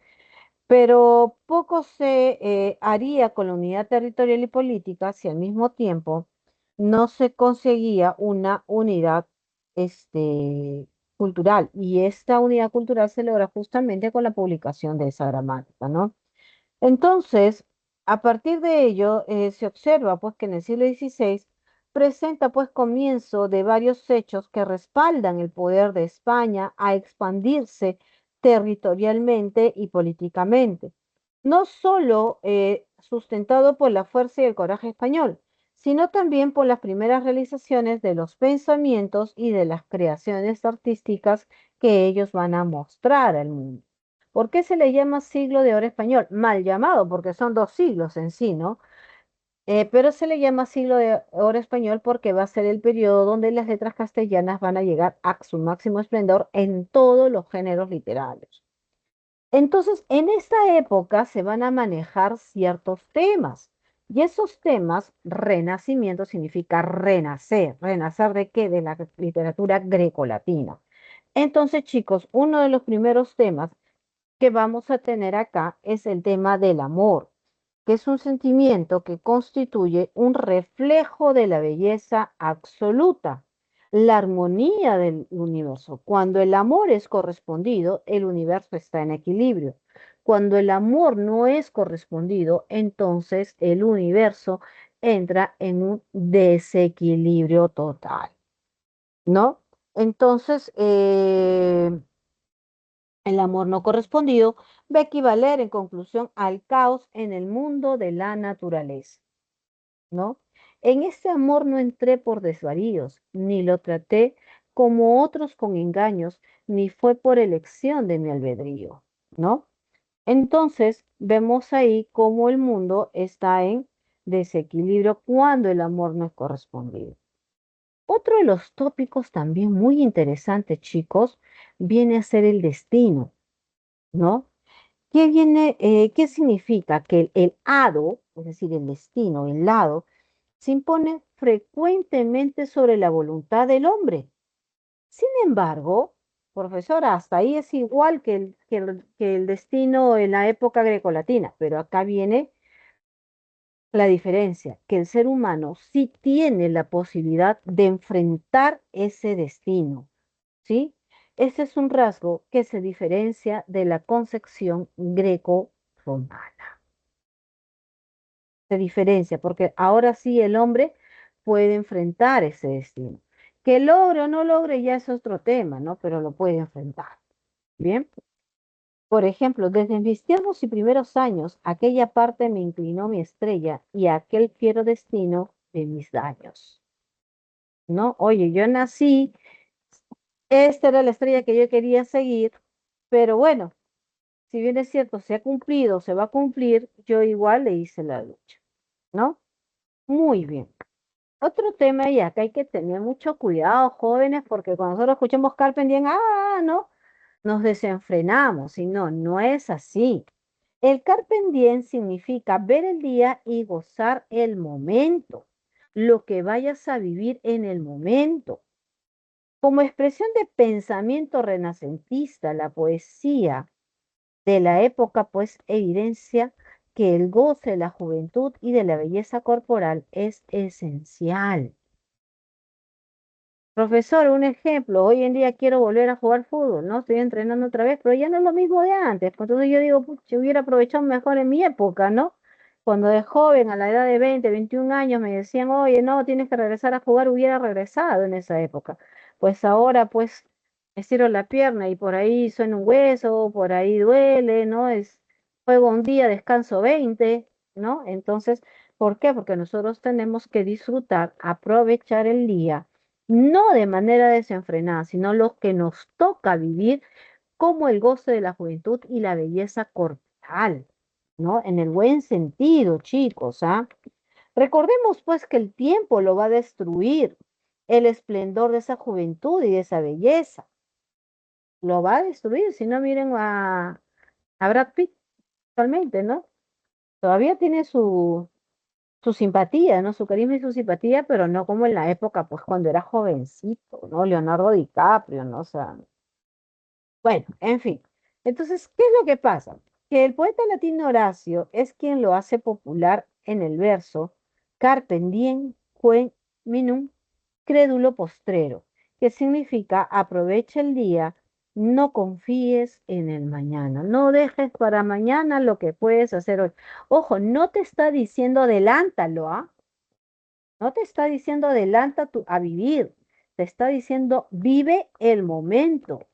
Pero poco se haría con la unidad territorial y política si al mismo tiempo no se conseguía una unidad este, cultural. Y esta unidad cultural se logra justamente con la publicación de esa gramática, ¿no? Entonces, a partir de ello, se observa pues que en el siglo XVI presenta pues comienzo de varios hechos que respaldan el poder de España a expandirse territorialmente y políticamente, no solo sustentado por la fuerza y el coraje español, sino también por las primeras realizaciones de los pensamientos y de las creaciones artísticas que ellos van a mostrar al mundo. ¿Por qué se le llama siglo de oro español? Mal llamado, porque son dos siglos en sí, ¿no? Pero se le llama siglo de oro español porque va a ser el periodo donde las letras castellanas van a llegar a su máximo esplendor en todos los géneros literarios. Entonces, en esta época se van a manejar ciertos temas. Y esos temas, renacimiento significa renacer. ¿Renacer de qué? De la literatura grecolatina. Entonces, chicos, uno de los primeros temas que vamos a tener acá es el tema del amor, que es un sentimiento que constituye un reflejo de la belleza absoluta, la armonía del universo. Cuando el amor es correspondido, el universo está en equilibrio. Cuando el amor no es correspondido, entonces el universo entra en un desequilibrio total, ¿no? Entonces, el amor no correspondido va a equivaler en conclusión al caos en el mundo de la naturaleza, ¿no? En este amor no entré por desvaríos, ni lo traté como otros con engaños, ni fue por elección de mi albedrío, ¿no? Entonces, vemos ahí cómo el mundo está en desequilibrio cuando el amor no es correspondido. Otro de los tópicos también muy interesantes, chicos, viene a ser el destino, ¿no? ¿Qué significa? Que el hado, es decir, el destino, el lado, se impone frecuentemente sobre la voluntad del hombre. Sin embargo, profesora, hasta ahí es igual que el destino en la época grecolatina, pero acá viene la diferencia, que el ser humano sí tiene la posibilidad de enfrentar ese destino, ¿sí? Ese es un rasgo que se diferencia de la concepción greco-romana. Se diferencia porque ahora sí el hombre puede enfrentar ese destino. Que logre o no logre ya es otro tema, ¿no? Pero lo puede enfrentar. Bien. Por ejemplo, desde mis tiernos y primeros años, aquella parte me inclinó mi estrella y aquel fiero destino de mis daños. ¿No? Oye, yo nací, esta era la estrella que yo quería seguir, pero bueno, si bien es cierto, se ha cumplido, se va a cumplir, yo igual le hice la lucha, ¿no? Muy bien. Otro tema, y acá hay que tener mucho cuidado, jóvenes, porque cuando nosotros escuchamos Carpe Diem, no, nos desenfrenamos, y no, no es así. El Carpe Diem significa ver el día y gozar el momento, lo que vayas a vivir en el momento. Como expresión de pensamiento renacentista, la poesía de la época pues evidencia que el goce de la juventud y de la belleza corporal es esencial. Profesor, un ejemplo, hoy en día quiero volver a jugar fútbol, ¿no? Estoy entrenando otra vez, pero ya no es lo mismo de antes. Pues entonces yo digo, pucha, hubiera aprovechado mejor en mi época, ¿no? Cuando de joven, a la edad de 20, 21 años, me decían, oye, no, tienes que regresar a jugar, hubiera regresado en esa época. Pues ahora, pues, estiro la pierna y por ahí suena un hueso, por ahí duele, ¿no? Juego un día, descanso 20, ¿no? Entonces, ¿por qué? Porque nosotros tenemos que disfrutar, aprovechar el día no de manera desenfrenada, sino lo que nos toca vivir como el goce de la juventud y la belleza corporal, ¿no? En el buen sentido, chicos, ¿ah? Recordemos pues que el tiempo lo va a destruir, el esplendor de esa juventud y de esa belleza. Lo va a destruir, si no miren a Brad Pitt actualmente, ¿no? Todavía tiene su simpatía, ¿no? Su carisma y su simpatía, pero no como en la época, pues cuando era jovencito, ¿no? Leonardo DiCaprio, ¿no? O sea, bueno, en fin. Entonces, ¿qué es lo que pasa? Que el poeta latino Horacio es quien lo hace popular en el verso Carpe diem quem minum crédulo postrero, que significa aprovecha el día, no confíes en el mañana, no dejes para mañana lo que puedes hacer hoy. Ojo, no te está diciendo adelántalo, ¿ah? No te está diciendo adelanta a vivir, te está diciendo vive el momento.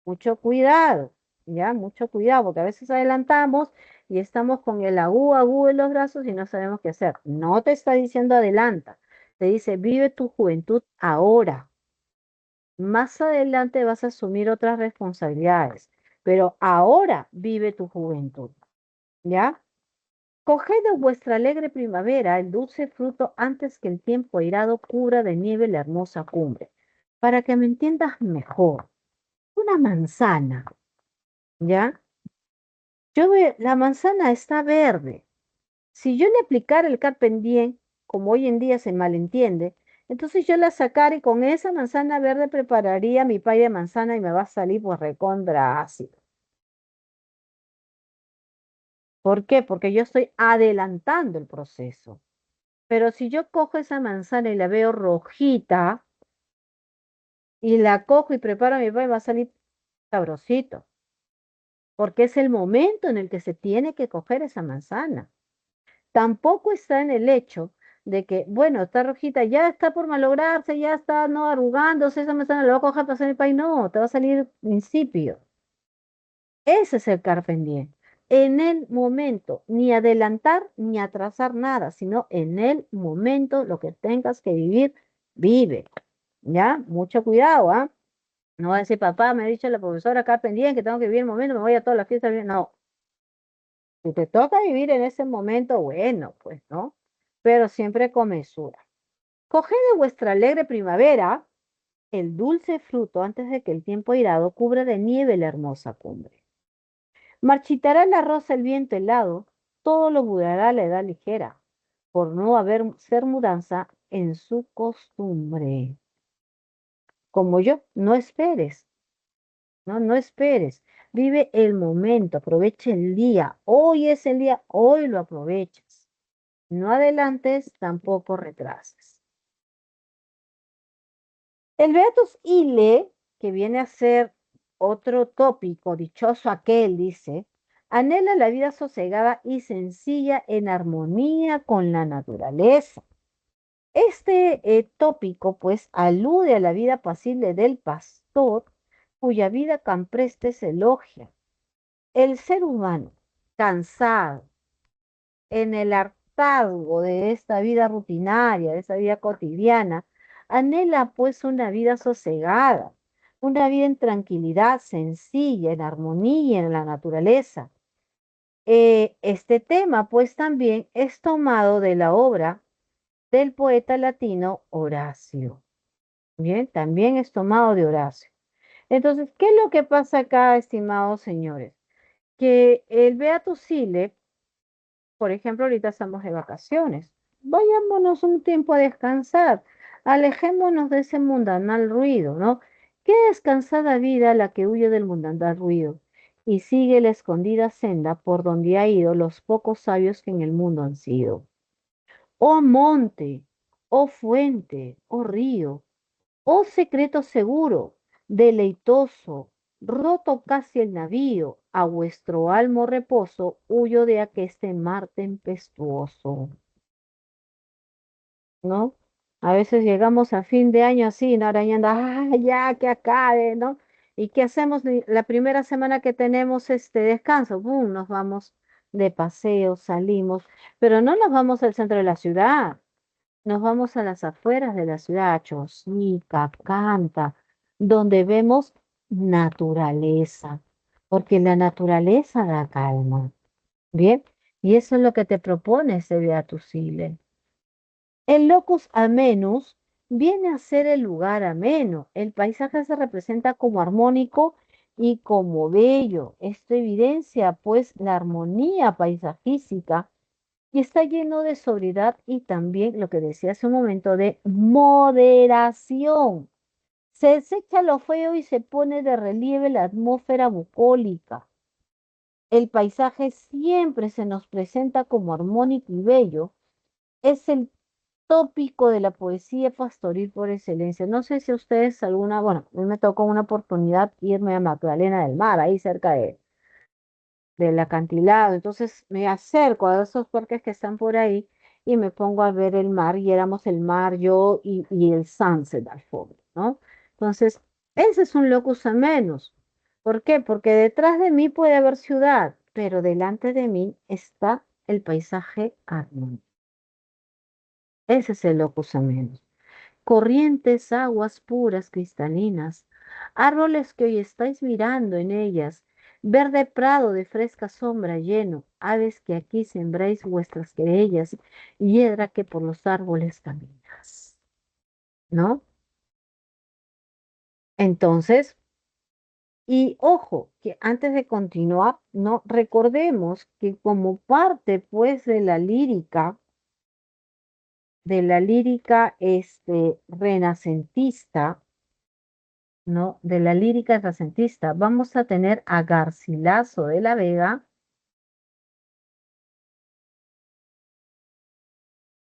Mucho cuidado, ya, mucho cuidado, porque a veces adelantamos y estamos con el agú en los brazos y no sabemos qué hacer. No te está diciendo adelanta, te dice vive tu juventud ahora. Más adelante vas a asumir otras responsabilidades, pero ahora vive tu juventud, ¿ya? Coged de vuestra alegre primavera el dulce fruto antes que el tiempo airado cubra de nieve la hermosa cumbre. Para que me entiendas mejor, una manzana, ¿ya? La manzana está verde. Si yo le aplicara el Carpe Diem, como hoy en día se malentiende, entonces yo la sacara y con esa manzana verde prepararía mi pay de manzana y me va a salir pues recontra ácido. ¿Por qué? Porque yo estoy adelantando el proceso. Pero si yo cojo esa manzana y la veo rojita y la cojo y preparo mi pay, va a salir sabrosito, porque es el momento en el que se tiene que coger esa manzana. Tampoco está en el hecho de que, bueno, está rojita, ya está por malograrse, ya está no arrugándose, esa manzana la voy a coger para hacer el pay. No, te va a salir insípido. Ese es el carpe diem. En el momento, ni adelantar ni atrasar nada, sino en el momento lo que tengas que vivir, vive. ¿Ya? Mucho cuidado, ¿ah? No va a decir, papá, me ha dicho la profesora carpe diem que tengo que vivir el momento, me voy a todas las fiestas. No, si te toca vivir en ese momento, bueno, pues, ¿no? Pero siempre con mesura. Coged de vuestra alegre primavera el dulce fruto antes de que el tiempo airado cubra de nieve la hermosa cumbre. Marchitará la rosa el viento helado, todo lo mudará la edad ligera, por no haber ser mudanza en su costumbre. Como yo, no esperes, no, no esperes. Vive el momento, aprovecha el día. Hoy es el día, hoy lo aprovechas. No adelantes, tampoco retrases. El Beatus Ile, que viene a ser otro tópico, dichoso aquel, dice, anhela la vida sosegada y sencilla en armonía con la naturaleza. Este tópico, pues, alude a la vida apacible del pastor, cuya vida campestre se elogia. El ser humano, cansado, en el hartazgo de esta vida rutinaria, de esta vida cotidiana, anhela pues una vida sosegada, una vida en tranquilidad, sencilla, en armonía en la naturaleza. Este tema pues también es tomado de la obra del poeta latino Horacio. Bien, también es tomado de Horacio. Entonces, ¿qué es lo que pasa acá, estimados señores? Que el Beato Sile, por ejemplo, ahorita estamos de vacaciones. Vayámonos un tiempo a descansar. Alejémonos de ese mundanal ruido, ¿no? Qué descansada vida la que huye del mundanal ruido y sigue la escondida senda por donde ha ido los pocos sabios que en el mundo han sido. Oh monte, oh fuente, oh río, oh secreto seguro, deleitoso, roto casi el navío, a vuestro almo reposo, huyo de aqueste mar tempestuoso, ¿no? A veces llegamos a fin de año así, ¿no? Arañando, ah, ya que acabe, ¿no? ¿Y qué hacemos la primera semana que tenemos este descanso? ¡Bum! Nos vamos de paseo, salimos, pero no nos vamos al centro de la ciudad. Nos vamos a las afueras de la ciudad, a Chosica, Canta, donde vemos naturaleza, porque la naturaleza da calma. Bien, y eso es lo que te propone ese Beatus Sile. El locus amenus viene a ser el lugar ameno. El paisaje se representa como armónico y como bello. Esto evidencia pues la armonía paisajística y está lleno de sobriedad y también lo que decía hace un momento de moderación. Se desecha lo feo y se pone de relieve la atmósfera bucólica. El paisaje siempre se nos presenta como armónico y bello. Es el tópico de la poesía pastoril por excelencia. No sé si a ustedes alguna, bueno, a mí me tocó una oportunidad irme a Magdalena del Mar, ahí cerca del acantilado. Entonces me acerco a esos parques que están por ahí y me pongo a ver el mar y éramos el mar, yo y el sunset al fondo, ¿no? Entonces, ese es un locus amenus. ¿Por qué? Porque detrás de mí puede haber ciudad, pero delante de mí está el paisaje armónico. Ese es el locus amenus. Corrientes, aguas puras, cristalinas, árboles que hoy estáis mirando en ellas, verde prado de fresca sombra lleno, aves que aquí sembráis vuestras querellas, hiedra que por los árboles caminas, ¿no? Entonces, y ojo, que antes de continuar, no recordemos que como parte, pues, de la lírica renacentista, ¿no? De la lírica renacentista, vamos a tener a Garcilaso de la Vega,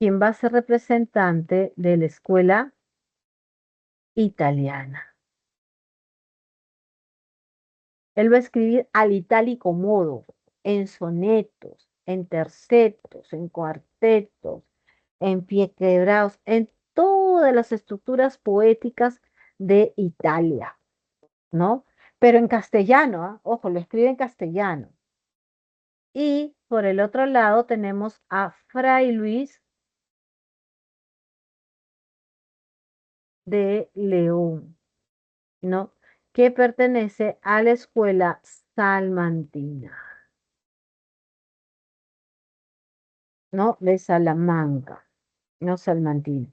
quien va a ser representante de la escuela italiana. Él va a escribir al itálico modo, en sonetos, en tercetos, en cuartetos, en piequebrados, en todas las estructuras poéticas de Italia, ¿no? Pero en castellano, ¿ah? Ojo, lo escribe en castellano. Y por el otro lado tenemos a Fray Luis de León, ¿no? Que pertenece a la escuela salmantina, ¿no? De Salamanca, no salmantina.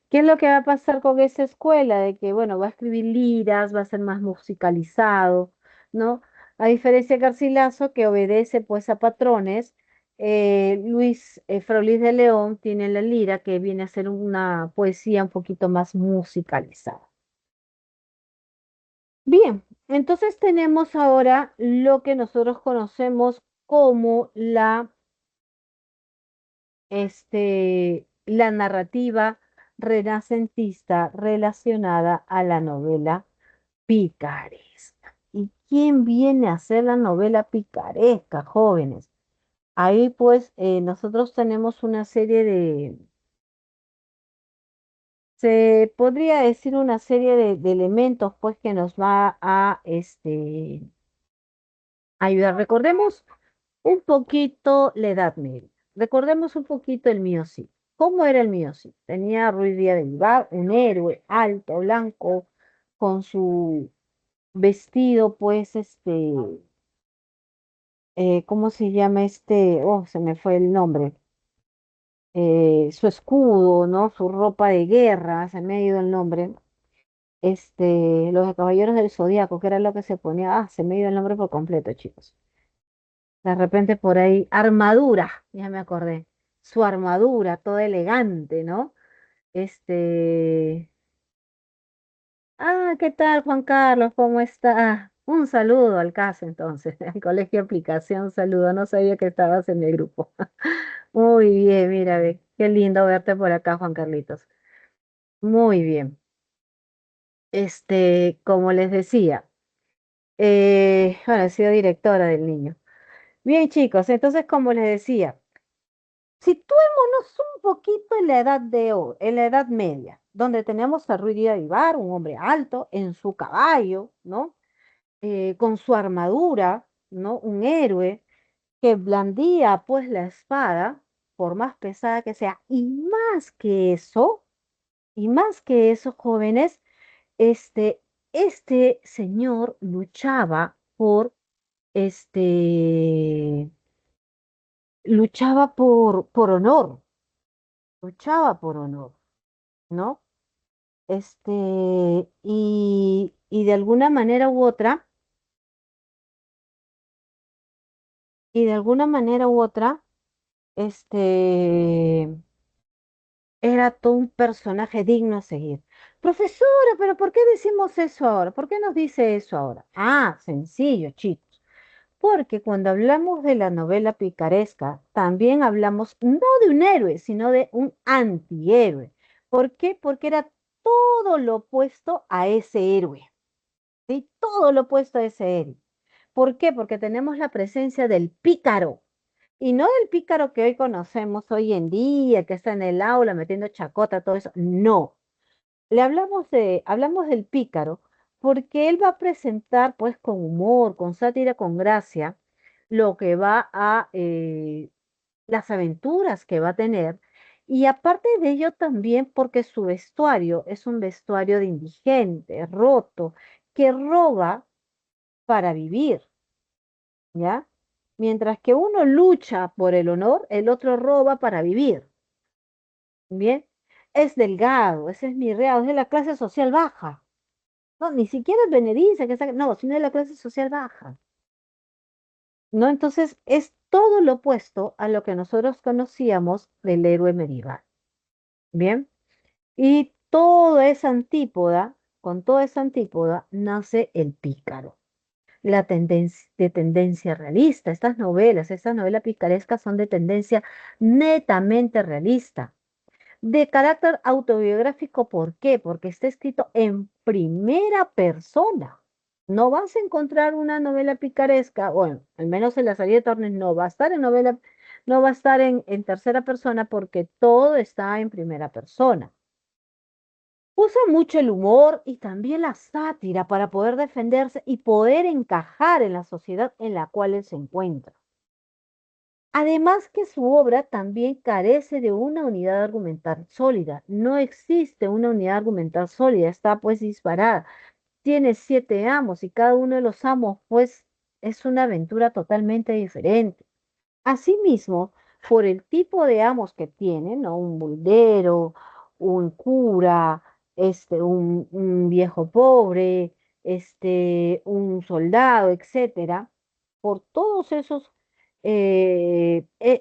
¿Qué es lo que va a pasar con esa escuela? De que, bueno, va a escribir liras, va a ser más musicalizado, ¿no? A diferencia de Garcilaso, que obedece pues a patrones, Fray Luis de León tiene la lira que viene a ser una poesía un poquito más musicalizada. Bien, entonces tenemos ahora lo que nosotros conocemos como la narrativa renacentista relacionada a la novela picaresca. quién viene a hacer la novela picaresca, jóvenes. Ahí pues nosotros tenemos una serie se podría decir una serie de elementos pues que nos va a ayudar. Recordemos un poquito la Edad Media. Recordemos un poquito el mío sí. ¿Cómo era el mío sí? Tenía a Ruiz Díaz de Vivar, un héroe alto, blanco, con su vestido, pues, ¿cómo se llama este? Oh, se me fue el nombre. Su escudo, ¿no? Su ropa de guerra, se me ha ido el nombre. Los Caballeros del Zodíaco, que era lo que se ponía. Ah, se me ha ido el nombre por completo, chicos. De repente por ahí, armadura, ya me acordé. Su armadura, toda elegante, ¿no? Este, ¿qué tal, Juan Carlos? ¿Cómo está? Un saludo al caso entonces, al Colegio de Aplicación, un saludo, no sabía que estabas en el grupo. Muy bien, mira, ve, qué lindo verte por acá, Juan Carlitos. Muy bien. Como les decía, bueno, he sido directora del niño. Bien, chicos, entonces, como les decía, situémonos un poquito en la edad en la Edad Media, donde tenemos a Ruy Díaz Vivar, un hombre alto, en su caballo, ¿no? Con su armadura, ¿no? Un héroe que blandía pues la espada, por más pesada que sea, y más que eso, jóvenes, este, este señor este, luchaba por honor, luchaba por honor, ¿no? Y de alguna manera u otra, y de alguna manera u otra, este, era todo un personaje digno a seguir. Profesora, pero ¿por qué decimos eso ahora? ¿Por qué nos dice eso ahora? Ah, sencillo, chicos. Porque cuando hablamos de la novela picaresca, también hablamos no de un héroe, sino de un antihéroe. ¿Por qué? Porque era todo lo opuesto a ese héroe. ¿Sí? Todo lo opuesto a ese héroe. ¿Por qué? Porque tenemos la presencia del pícaro. Y no del pícaro que hoy conocemos hoy en día, que está en el aula metiendo chacota, todo eso. No. Hablamos del pícaro porque él va a presentar pues con humor, con sátira, con gracia, lo que las aventuras que va a tener. Y aparte de ello también porque su vestuario es un vestuario de indigente, roto, que roba para vivir, ¿ya? Mientras que uno lucha por el honor, el otro roba para vivir, ¿bien? Es delgado, ese es mi real, es de la clase social baja. No, ni siquiera es Benedice, no, sino de la clase social baja, ¿no? Entonces es todo lo opuesto a lo que nosotros conocíamos del héroe medieval, ¿bien? Y con toda esa antípoda nace el pícaro, la tendencia de tendencia realista. Estas novelas picarescas son de tendencia netamente realista, de carácter autobiográfico. ¿Por qué? Porque está escrito en primera persona. No vas a encontrar una novela picaresca, bueno, al menos en la salida de Tornes no va a estar no va a estar en tercera persona porque todo está en primera persona. Usa mucho el humor y también la sátira para poder defenderse y poder encajar en la sociedad en la cual él se encuentra. Además que su obra también carece de una unidad argumental sólida. No existe una unidad argumental sólida, está pues disparada. Tiene 7 amos y cada uno de los amos pues es una aventura totalmente diferente. Asimismo, por el tipo de amos que tienen, ¿no? Un buldero, un cura, un viejo pobre, un soldado, etcétera, por todos esos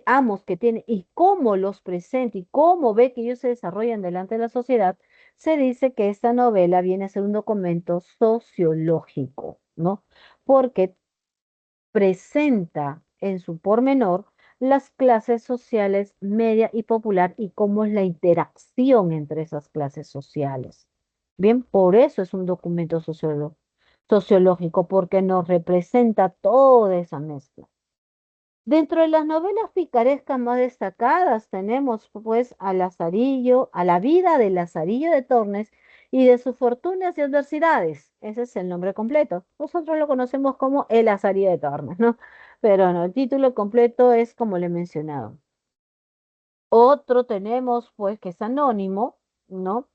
amos que tiene y cómo los presenta y cómo ve que ellos se desarrollan delante de la sociedad, se dice que esta novela viene a ser un documento sociológico, ¿no? Porque presenta en su pormenor las clases sociales media y popular y cómo es la interacción entre esas clases sociales. Bien, por eso es un documento sociológico. sociológico porque nos representa toda esa mezcla. Dentro de las novelas picarescas más destacadas tenemos pues a Lazarillo, a la vida de Lazarillo de Tormes y de sus fortunas y adversidades. Ese es el nombre completo. Nosotros lo conocemos como El Lazarillo de Tormes, ¿no? Pero no, el título completo es como le he mencionado. Otro tenemos pues que es anónimo, ¿no?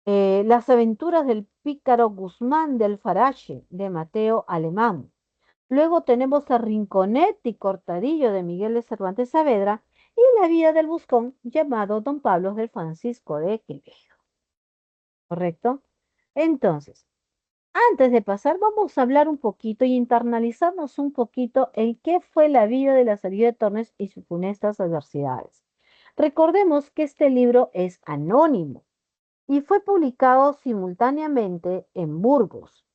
Las aventuras del pícaro Guzmán del Farache de Mateo Alemán. Luego tenemos a Rinconet y Cortadillo de Miguel de Cervantes Saavedra y la vida del buscón llamado Don Pablo del Francisco de Quevedo. ¿Correcto? Entonces, antes de pasar, vamos a hablar un poquito y internalizarnos un poquito en qué fue la vida de Lazarillo de Tormes y sus funestas adversidades. Recordemos que este libro es anónimo y fue publicado simultáneamente en Burgos,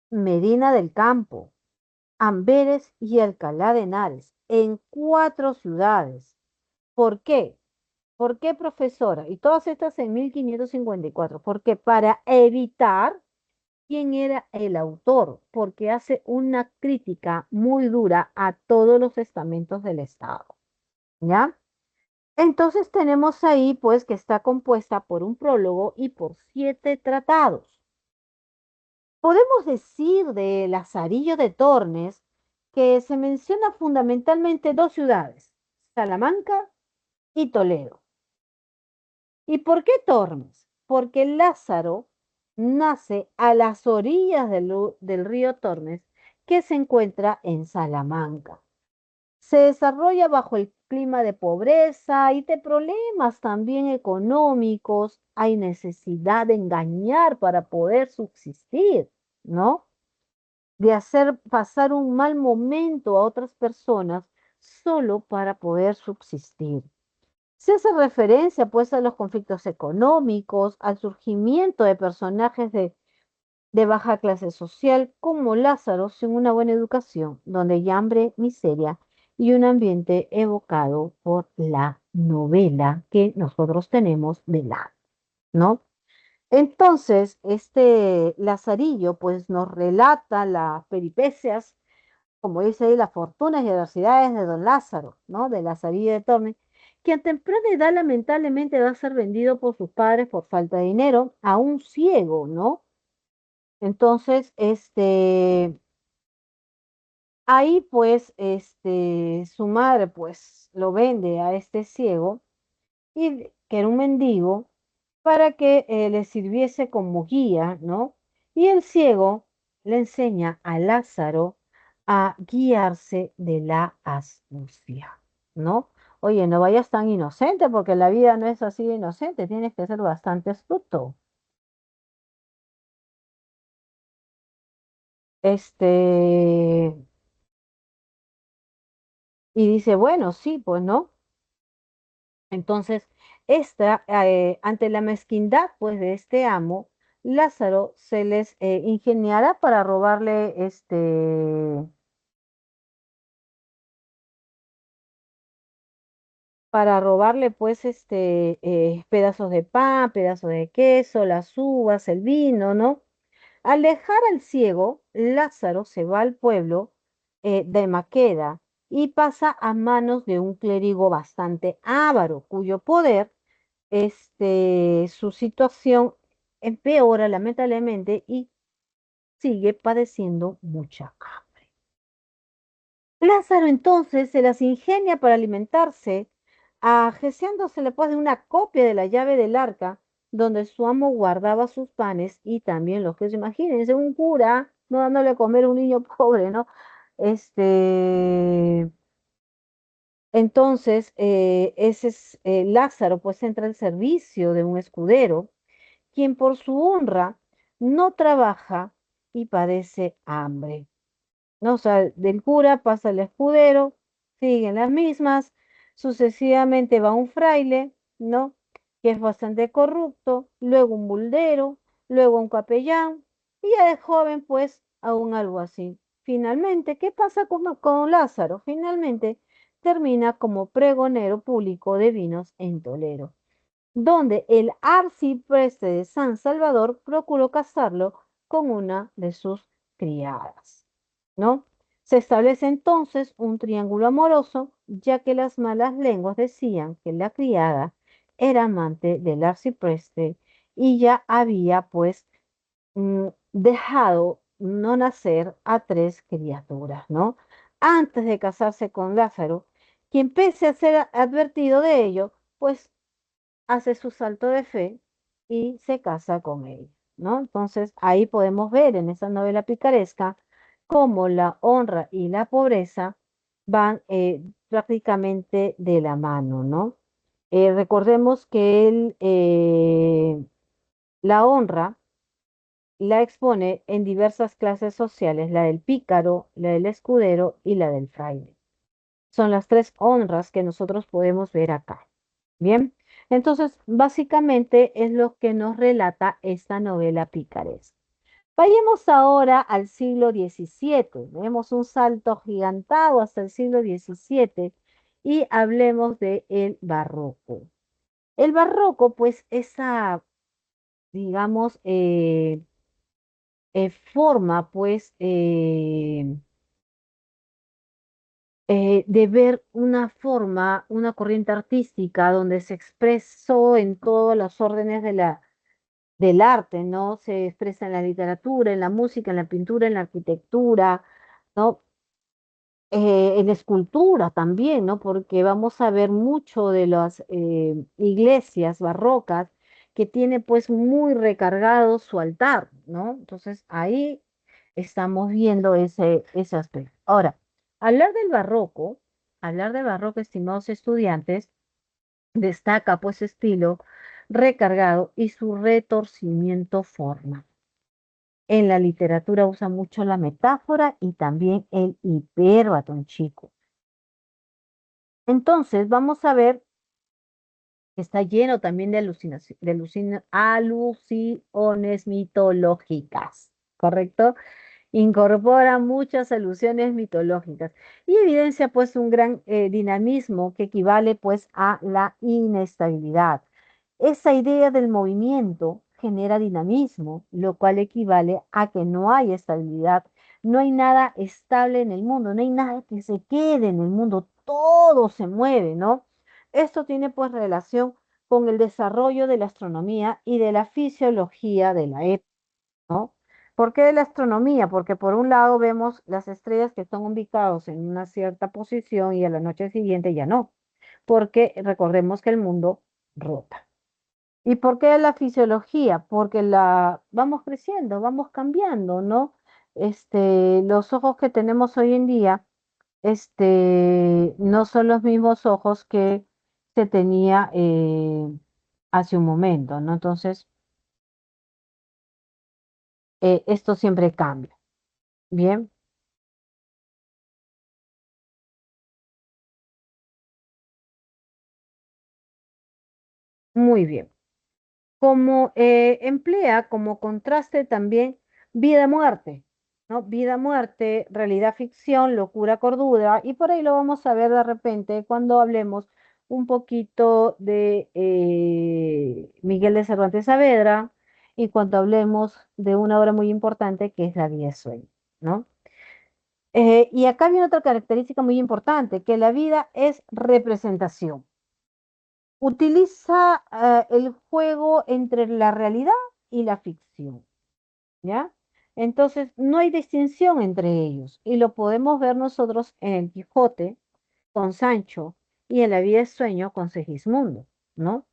Medina del Campo, Amberes y Alcalá de Henares, en 4 ciudades. ¿Por qué? ¿Por qué, profesora? Y todas estas en 1554. Porque para evitar quién era el autor, porque hace una crítica muy dura a todos los estamentos del Estado. ¿Ya? Entonces tenemos ahí, pues, que está compuesta por un prólogo y por 7 tratados. Podemos decir de Lazarillo de Tormes que se menciona fundamentalmente 2 ciudades, Salamanca y Toledo. ¿Y por qué Tormes? Porque Lázaro nace a las orillas del río Tormes, que se encuentra en Salamanca. Se desarrolla bajo el clima de pobreza y de problemas también económicos. Hay necesidad de engañar para poder subsistir, ¿no? De hacer pasar un mal momento a otras personas solo para poder subsistir. Se hace referencia pues a los conflictos económicos, al surgimiento de personajes de baja clase social como Lázaro sin una buena educación, donde hay hambre, miseria y un ambiente evocado por la novela que nosotros tenemos de la, ¿no? Entonces, este Lazarillo pues nos relata las peripecias, como dice ahí, las fortunas y adversidades de don Lázaro, ¿no? De Lazarillo de Tormes, que a temprana edad lamentablemente va a ser vendido por sus padres por falta de dinero a un ciego, ¿no? Entonces, ahí pues, su madre pues lo vende a este ciego, y que era un mendigo, para que le sirviese como guía, ¿no? Y el ciego le enseña a Lázaro a guiarse de la astucia, ¿no? Oye, no vayas tan inocente porque la vida no es así de inocente, tienes que ser bastante astuto. Este, y dice, bueno, sí, pues no. Entonces, ante la mezquindad, pues, de este amo, Lázaro se les ingeniará para robarle, pues, pedazos de pan, pedazos de queso, las uvas, el vino, ¿no? Al dejar al ciego, Lázaro se va al pueblo de Maqueda y pasa a manos de un clérigo bastante avaro, cuyo poder, su situación empeora lamentablemente y sigue padeciendo mucha hambre. Lázaro entonces se las ingenia para alimentarse, agenciándosele pues de una copia de la llave del arca, donde su amo guardaba sus panes y también los que se imagínense, un cura no dándole a comer a un niño pobre, ¿no? Este, entonces, ese es Lázaro, pues entra al servicio de un escudero, quien por su honra no trabaja y padece hambre. ¿No? O sea, del cura pasa el escudero, siguen las mismas, sucesivamente va un fraile, ¿no? Que es bastante corrupto, luego un buldero, luego un capellán, y ya de joven, pues, a un alguacil. Finalmente, ¿qué pasa con Lázaro? Finalmente, termina como pregonero público de vinos en Toledo, donde el arcipreste de San Salvador procuró casarlo con una de sus criadas, ¿no? Se establece entonces un triángulo amoroso, ya que las malas lenguas decían que la criada era amante del arcipreste y ya había pues dejado no nacer a tres criaturas, ¿no? Antes de casarse con Lázaro, quien pese a ser advertido de ello, pues hace su salto de fe y se casa con ella, ¿no? Entonces ahí podemos ver en esa novela picaresca cómo la honra y la pobreza van prácticamente de la mano, ¿no? Recordemos que la honra la expone en diversas clases sociales, la del pícaro, la del escudero y la del fraile. Son las tres honras que nosotros podemos ver acá. Bien, entonces básicamente es lo que nos relata esta novela picaresca. Vayamos ahora al siglo XVII. Vemos un salto gigantado hasta el siglo XVII y hablemos de el barroco. El barroco, pues, esa, digamos, forma, pues, de ver una forma, una corriente artística donde se expresó en todos los órdenes del arte, ¿no? Se expresa en la literatura, en la música, en la pintura, en la arquitectura, ¿no? En la escultura también, ¿no? Porque vamos a ver mucho de las iglesias barrocas que tiene pues muy recargado su altar, ¿no? Entonces ahí estamos viendo ese aspecto. Ahora, hablar del barroco, hablar del barroco, estimados estudiantes, destaca pues su estilo recargado y su retorcimiento forma. En la literatura usa mucho la metáfora y también el hiperbatón chico. Entonces, vamos a ver que está lleno también de alusiones mitológicas, ¿correcto? Incorpora muchas alusiones mitológicas y evidencia pues un gran dinamismo que equivale pues a la inestabilidad. Esa idea del movimiento genera dinamismo, lo cual equivale a que no hay estabilidad, no hay nada estable en el mundo, no hay nada que se quede en el mundo, todo se mueve, ¿no? Esto tiene pues relación con el desarrollo de la astronomía y de la fisiología de la época, ¿no? ¿Por qué de la astronomía? Porque por un lado vemos las estrellas que están ubicadas en una cierta posición y a la noche siguiente ya no, porque recordemos que el mundo rota. ¿Y por qué la fisiología? Porque vamos creciendo, vamos cambiando, ¿no? Los ojos que tenemos hoy en día, no son los mismos ojos que se tenía hace un momento, ¿no? Entonces, esto siempre cambia. Bien, muy bien. Como emplea como contraste también vida-muerte, ¿no? Vida-muerte, realidad-ficción, locura-cordura, y por ahí lo vamos a ver de repente cuando hablemos un poquito de Miguel de Cervantes Saavedra y cuando hablemos de una obra muy importante que es La vida es sueño, ¿no? Y acá viene otra característica muy importante, que la vida es representación. Utiliza el juego entre la realidad y la ficción, ¿ya? Entonces, no hay distinción entre ellos y lo podemos ver nosotros en el Quijote con Sancho y en la vida de sueño con Segismundo, ¿no?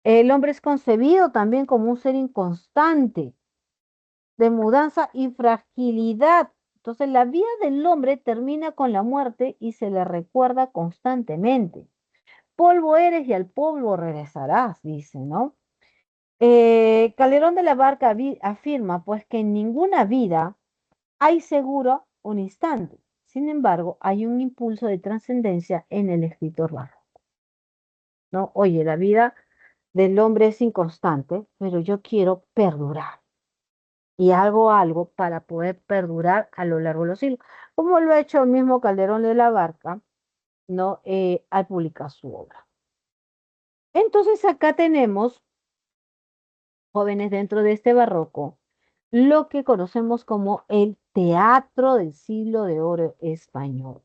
El hombre es concebido también como un ser inconstante, de mudanza y fragilidad. Entonces, la vida del hombre termina con la muerte y se le recuerda constantemente. Polvo eres y al polvo regresarás, dice, ¿no? Calderón de la Barca afirma pues que en ninguna vida hay seguro un instante. Sin embargo, hay un impulso de trascendencia en el escritor barro, ¿no? Oye, la vida del hombre es inconstante, pero yo quiero perdurar y hago algo para poder perdurar a lo largo de los siglos, como lo ha hecho el mismo Calderón de la Barca, ¿no? Al publicar su obra. Entonces acá tenemos jóvenes dentro de este barroco, lo que conocemos como el teatro del siglo de oro español.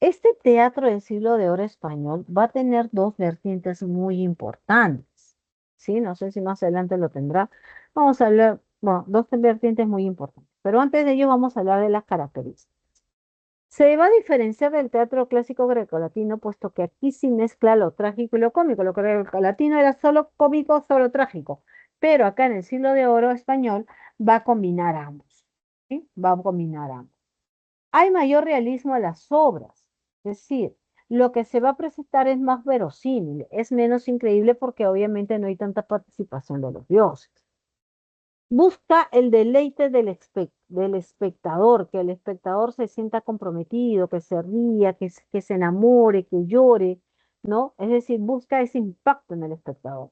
Este teatro del siglo de oro español va a tener dos vertientes muy importantes, ¿sí? No sé si más adelante lo tendrá. Vamos a hablar, bueno, dos vertientes muy importantes, pero antes de ello vamos a hablar de las características. Se va a diferenciar del teatro clásico grecolatino, puesto que aquí sí mezcla lo trágico y lo cómico. Lo grecolatino era solo cómico, solo trágico, pero acá en el siglo de oro español va a combinar ambos, ¿sí? Va a combinar ambos. Hay mayor realismo a las obras, es decir, lo que se va a presentar es más verosímil, es menos increíble porque obviamente no hay tanta participación de los dioses. Busca el deleite del espectador, que el espectador se sienta comprometido, que se ría, que se enamore, que llore, ¿no? Es decir, busca ese impacto en el espectador.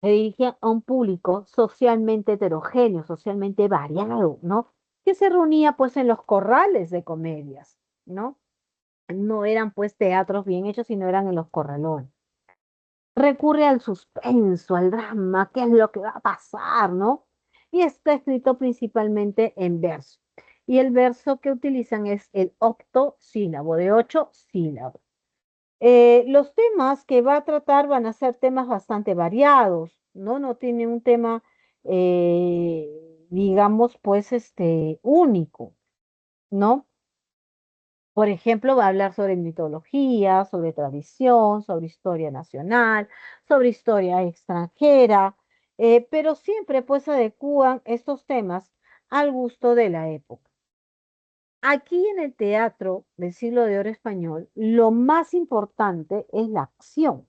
Se dirige a un público socialmente heterogéneo, socialmente variado, ¿no? Que se reunía pues en los corrales de comedias, ¿no? No eran pues teatros bien hechos, sino eran en los corralones. Recurre al suspenso, al drama, qué es lo que va a pasar, ¿no? Y está escrito principalmente en verso. Y el verso que utilizan es el octosílabo, de 8 sílabas. Los temas que va a tratar van a ser temas bastante variados, ¿no? No tiene un tema, eh, digamos, pues, único, ¿no? Por ejemplo, va a hablar sobre mitología, sobre tradición, sobre historia nacional, sobre historia extranjera, pero siempre pues adecúan estos temas al gusto de la época. Aquí en el teatro del siglo de oro español, lo más importante es la acción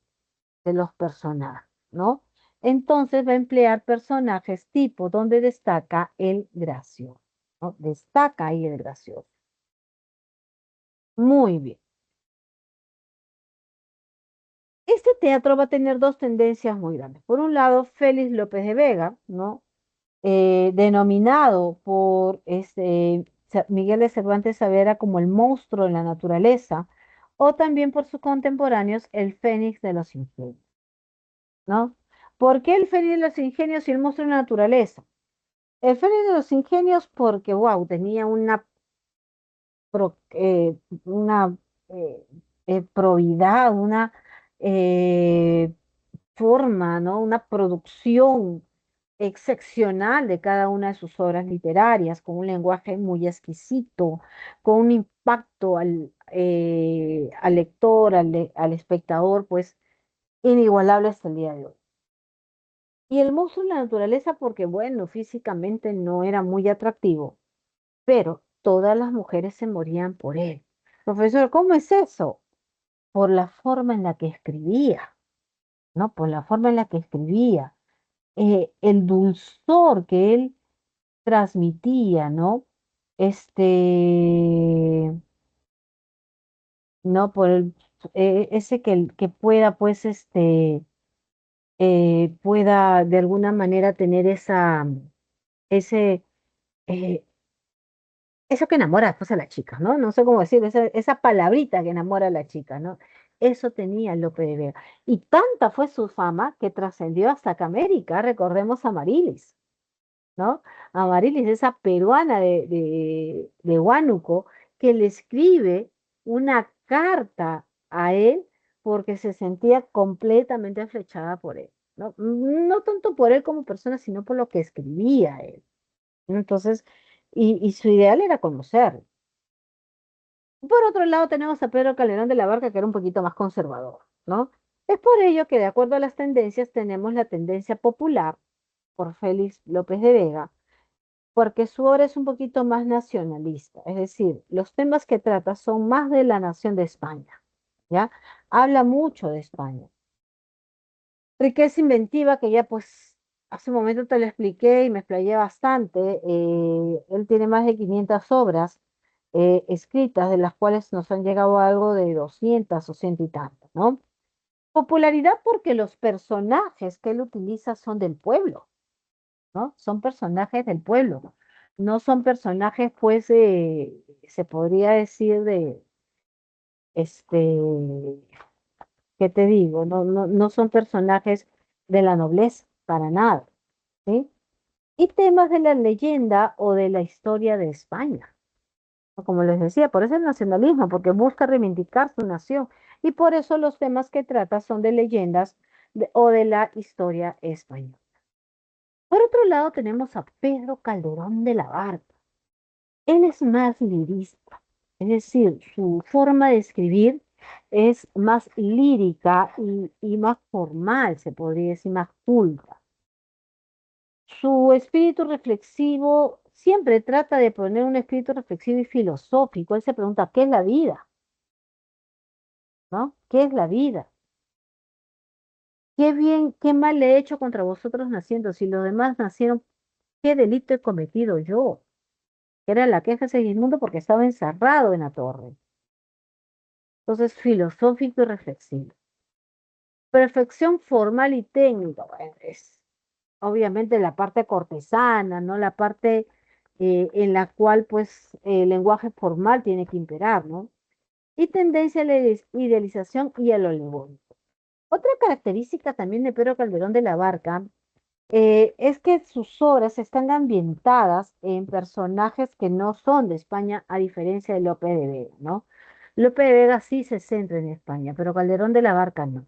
de los personajes, ¿no? Entonces va a emplear personajes tipo donde destaca el gracioso, ¿no? Destaca ahí el gracioso. Muy bien. Este teatro va a tener dos tendencias muy grandes. Por un lado, Félix López de Vega, ¿no? Denominado por Miguel de Cervantes Saavedra como el monstruo de la naturaleza, o también por sus contemporáneos, el Fénix de los Ingenios, ¿no? ¿Por qué el Fénix de los Ingenios y el monstruo de la naturaleza? El Fénix de los Ingenios porque, wow, tenía pro- eh, una eh, probidad, una eh, forma, ¿no? Una producción excepcional de cada una de sus obras literarias, con un lenguaje muy exquisito, con un impacto al lector, al espectador, pues inigualable hasta el día de hoy. Y el monstruo de la naturaleza, porque bueno, físicamente no era muy atractivo, pero todas las mujeres se morían por él. Profesor, ¿cómo es eso? Por la forma en la que escribía, ¿no? Por la forma en la que escribía, el dulzor que él transmitía, ¿no? Este, ¿no? Por ese que pueda, pues, pueda de alguna manera tener ese, eh, eso que enamora después a la chica, ¿no? No sé cómo decir, esa palabrita que enamora a la chica, ¿no? Eso tenía Lope de Vega. Y tanta fue su fama que trascendió hasta que América, recordemos a Marilis, ¿no? Amarilis, esa peruana de Huánuco, que le escribe una carta a él porque se sentía completamente flechada por él, ¿no? No tanto por él como persona, sino por lo que escribía él, ¿no? Entonces, y su ideal era conocerlo. Por otro lado, tenemos a Pedro Calderón de la Barca, que era un poquito más conservador, ¿no? Es por ello que, de acuerdo a las tendencias, tenemos la tendencia popular por Félix López de Vega, porque su obra es un poquito más nacionalista, es decir, los temas que trata son más de la nación de España, ¿ya? Habla mucho de España. Riqueza inventiva, que ya pues hace un momento te lo expliqué y me explayé bastante. Él tiene más de 500 obras escritas, de las cuales nos han llegado algo de 200 o ciento y tantas, ¿no? Popularidad porque los personajes que él utiliza son del pueblo, ¿no? Son personajes del pueblo, no son personajes, pues, se podría decir este, ¿qué te digo? No son personajes de la nobleza, para nada, ¿sí? y temas de la leyenda o de la historia de España. Como les decía, por eso el nacionalismo, porque busca reivindicar su nación. Y por eso los temas que trata son de leyendas o de la historia española. Por otro lado, tenemos a Pedro Calderón de la Barca. Él es más lirista, es decir, su forma de escribir es más lírica y más formal, se podría decir, más culta. Su espíritu reflexivo siempre trata de poner un espíritu reflexivo y filosófico. Él se pregunta, ¿qué es la vida? ¿No? ¿Qué es la vida? ¿Qué bien, qué mal he hecho contra vosotros naciendo? Si los demás nacieron, ¿qué delito he cometido yo? Era la queja de Segismundo porque estaba encerrado en la torre. Entonces, filosófico y reflexivo. Perfección formal y técnica. Bueno, es obviamente la parte cortesana, ¿no? La parte en la cual, pues, el lenguaje formal tiene que imperar, ¿no? Y tendencia a la idealización y al olegón. Otra característica también de Pedro Calderón de la Barca es que sus obras están ambientadas en personajes que no son de España, a diferencia de Lope de Vega, ¿no? Lope de Vega sí se centra en España, pero Calderón de la Barca no,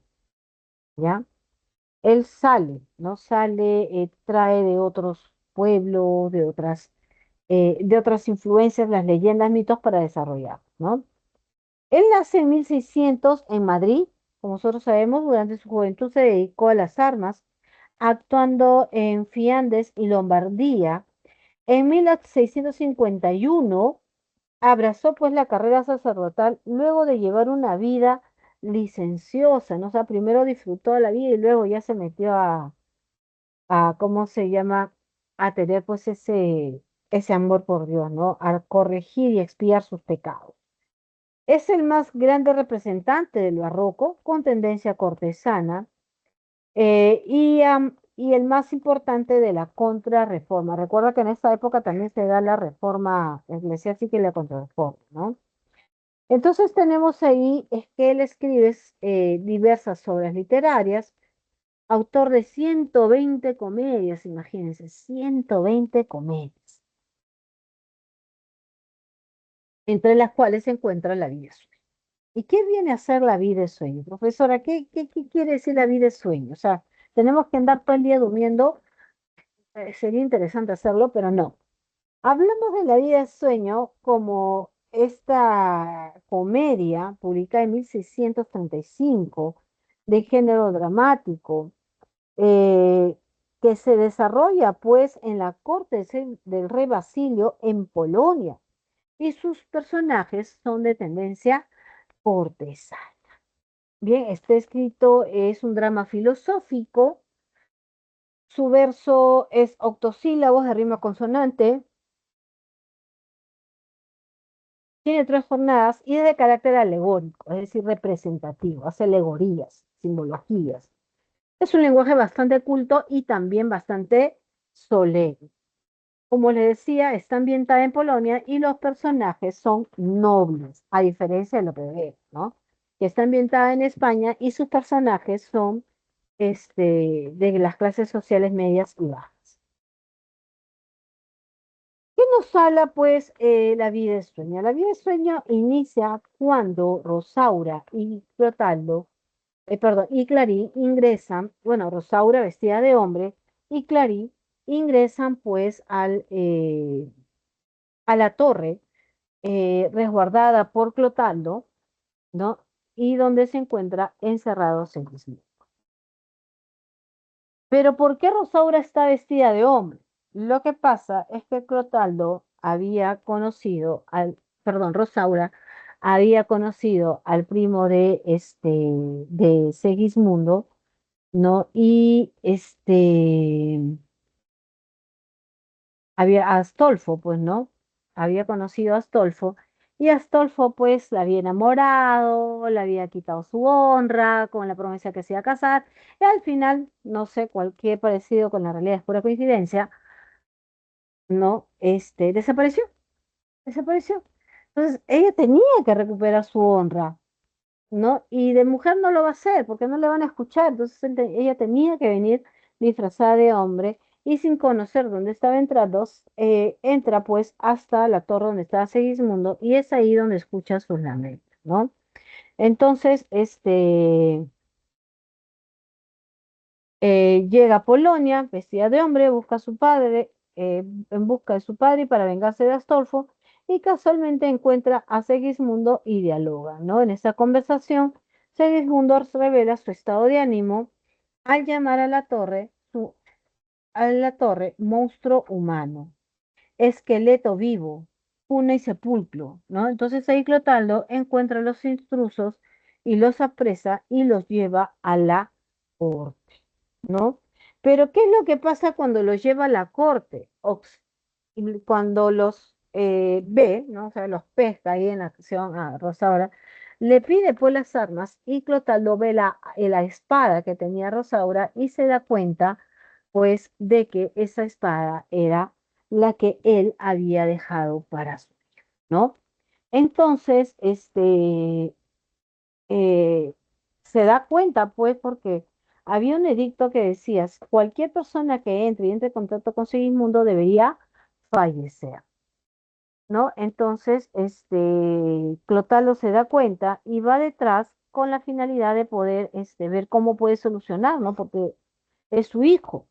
¿ya? Él sale, ¿no? Sale, trae de otros pueblos, de otras influencias, las leyendas, mitos para desarrollar, ¿no? Él nace en 1600 en Madrid, como nosotros sabemos, durante su juventud se dedicó a las armas, actuando en Fiandes y Lombardía. En 1651 abrazó pues la carrera sacerdotal luego de llevar una vida licenciosa, ¿no? O sea, primero disfrutó de la vida y luego ya se metió ¿cómo se llama? A tener pues ese amor por Dios, ¿no? A corregir y expiar sus pecados. Es el más grande representante del barroco, con tendencia cortesana, y el más importante de la contrarreforma. Recuerda que en esta época también se da la reforma eclesiástica y la contrarreforma, ¿no? Entonces tenemos ahí, es que él escribe diversas obras literarias, autor de 120 comedias, imagínense, 120 comedias, entre las cuales se encuentra La vida es sueño. ¿Y qué viene a ser la vida es sueño? Profesora, ¿qué quiere decir la vida es sueño? O sea, tenemos que andar todo el día durmiendo, sería interesante hacerlo, pero no. Hablamos de La vida es sueño como esta comedia publicada en 1635 de género dramático, eh, que se desarrolla pues en la corte del rey Basilio en Polonia y sus personajes son de tendencia cortesana. Bien, este escrito es un drama filosófico, su verso es octosílabos de rima consonante, tiene tres jornadas y es de carácter alegórico, es decir, representativo, hace alegorías, simbologías. Es un lenguaje bastante culto y también bastante solemne. Como les decía, está ambientada en Polonia y los personajes son nobles, a diferencia de lo que veo, ¿no? Que está ambientada en España y sus personajes son de las clases sociales medias y bajas. ¿Qué nos habla, pues, la vida de sueño? La vida de sueño inicia cuando Rosaura y Clotaldo, perdón, y Clarín ingresan, bueno, Rosaura vestida de hombre y Clarín ingresan, pues, a la torre resguardada por Clotaldo, ¿no? Y donde se encuentra encerrado Segismundo. Pero ¿por qué Rosaura está vestida de hombre? Lo que pasa es que Clotaldo había conocido perdón, Rosaura había conocido al primo de Segismundo, ¿no? Y había Astolfo, pues, ¿no? Había conocido a Astolfo y Astolfo, pues, la había enamorado, le había quitado su honra con la promesa que se iba a casar y al final, no sé, cualquier parecido con la realidad es pura coincidencia, ¿no? Desapareció, desapareció. Entonces, ella tenía que recuperar su honra, ¿no? Y de mujer no lo va a hacer porque no le van a escuchar, entonces ella tenía que venir disfrazada de hombre y sin conocer dónde estaba entrando, entra pues hasta la torre donde estaba Segismundo y es ahí donde escucha sus lamentos, ¿no? Entonces, llega a Polonia vestida de hombre, busca a su padre, en busca de su padre y para vengarse de Astolfo, y casualmente encuentra a Segismundo y dialoga, ¿no? En esta conversación, Segismundo revela su estado de ánimo al llamar a la torre monstruo humano, esqueleto vivo, cuna y sepulcro, ¿no? Entonces ahí Clotaldo encuentra a los intrusos y los apresa y los lleva a la corte, ¿no? Pero ¿qué es lo que pasa cuando los lleva a la corte? Y cuando los ve, ¿no? O sea, los pesca ahí en acción a Rosaura, le pide pues las armas y Clotaldo ve la espada que tenía Rosaura y se da cuenta pues de que esa espada era la que él había dejado para su hijo, ¿no? Entonces, eh, se da cuenta, pues, porque había un edicto que decía, cualquier persona que entre y entre en contacto con Segismundo debería fallecer, ¿no? Entonces, Clotalo se da cuenta y va detrás con la finalidad de poder, ver cómo puede solucionar, ¿no? Porque es su hijo,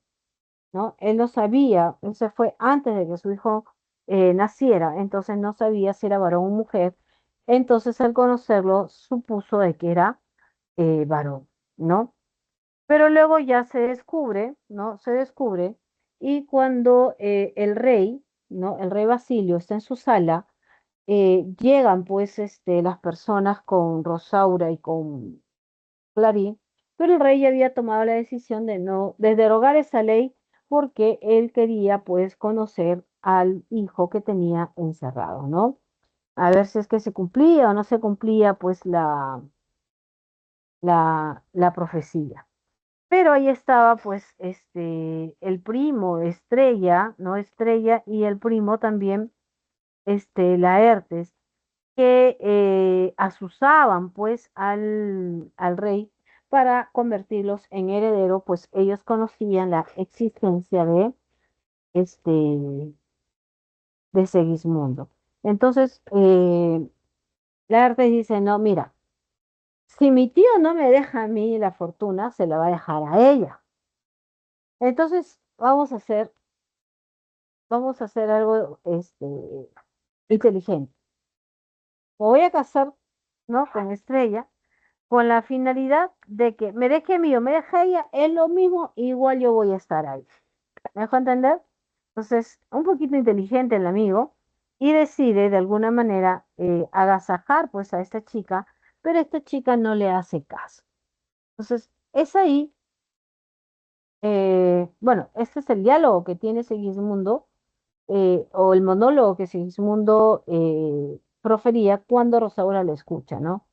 ¿no? Él no sabía, él se fue antes de que su hijo naciera, entonces no sabía si era varón o mujer. Entonces, al conocerlo, supuso de que era varón, ¿no? Pero luego ya se descubre, ¿no? Se descubre y cuando el rey, ¿no? El rey Basilio está en su sala, llegan pues las personas con Rosaura y con Clarín, pero el rey ya había tomado la decisión de derogar esa ley porque él quería pues conocer al hijo que tenía encerrado, ¿no? A ver si es que se cumplía o no se cumplía pues la profecía. Pero ahí estaba pues el primo Estrella, ¿no? Estrella y el primo también, Laertes, que asusaban pues al rey para convertirlos en heredero, pues ellos conocían la existencia este, de Segismundo. Entonces, Laertes dice, no, mira, si mi tío no me deja a mí la fortuna, se la va a dejar a ella. Entonces, vamos a hacer algo inteligente. Me voy a casar, ¿no? Con Estrella, con la finalidad de que me deje a mí o me deje a ella, es lo mismo, igual yo voy a estar ahí. ¿Me dejo entender? Entonces, un poquito inteligente el amigo y decide de alguna manera agasajar pues a esta chica, pero esta chica no le hace caso. Entonces, es ahí, bueno, este es el diálogo que tiene Segismundo o el monólogo que Sigismundo profería cuando Rosaura lo escucha, ¿no?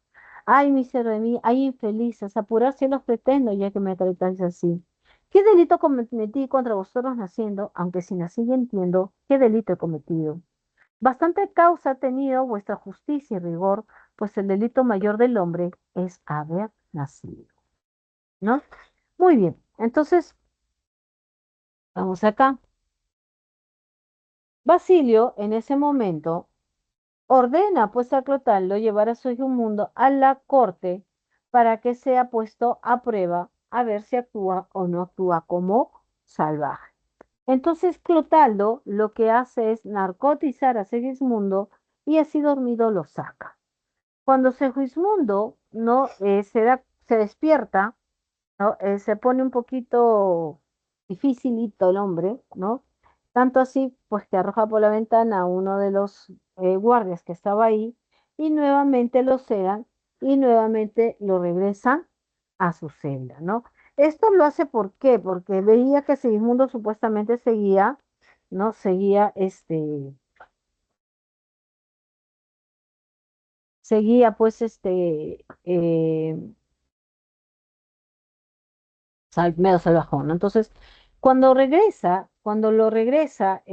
Ay, miseria de mí, ay, infelices, apurarse los pretendo ya que me tratáis así. ¿Qué delito cometí contra vosotros naciendo? Aunque si nací y entiendo, ¿qué delito he cometido? Bastante causa ha tenido vuestra justicia y rigor, pues el delito mayor del hombre es haber nacido, ¿no? Muy bien, entonces, vamos acá. Basilio, en ese momento, ordena pues a Clotaldo llevar a Segismundo a la corte para que sea puesto a prueba a ver si actúa o no actúa como salvaje. Entonces Clotaldo lo que hace es narcotizar a Segismundo y así dormido lo saca. Cuando Segismundo no se despierta, ¿no? Se pone un poquito dificilito el hombre, ¿no? Tanto así, pues que arroja por la ventana a uno de los guardias que estaba ahí y nuevamente lo cegan y nuevamente lo regresan a su celda, ¿no? Esto lo hace ¿por qué? Porque veía que Segismundo supuestamente seguía, ¿no? Seguía pues medio salvajón, ¿no? Entonces, cuando lo regresa,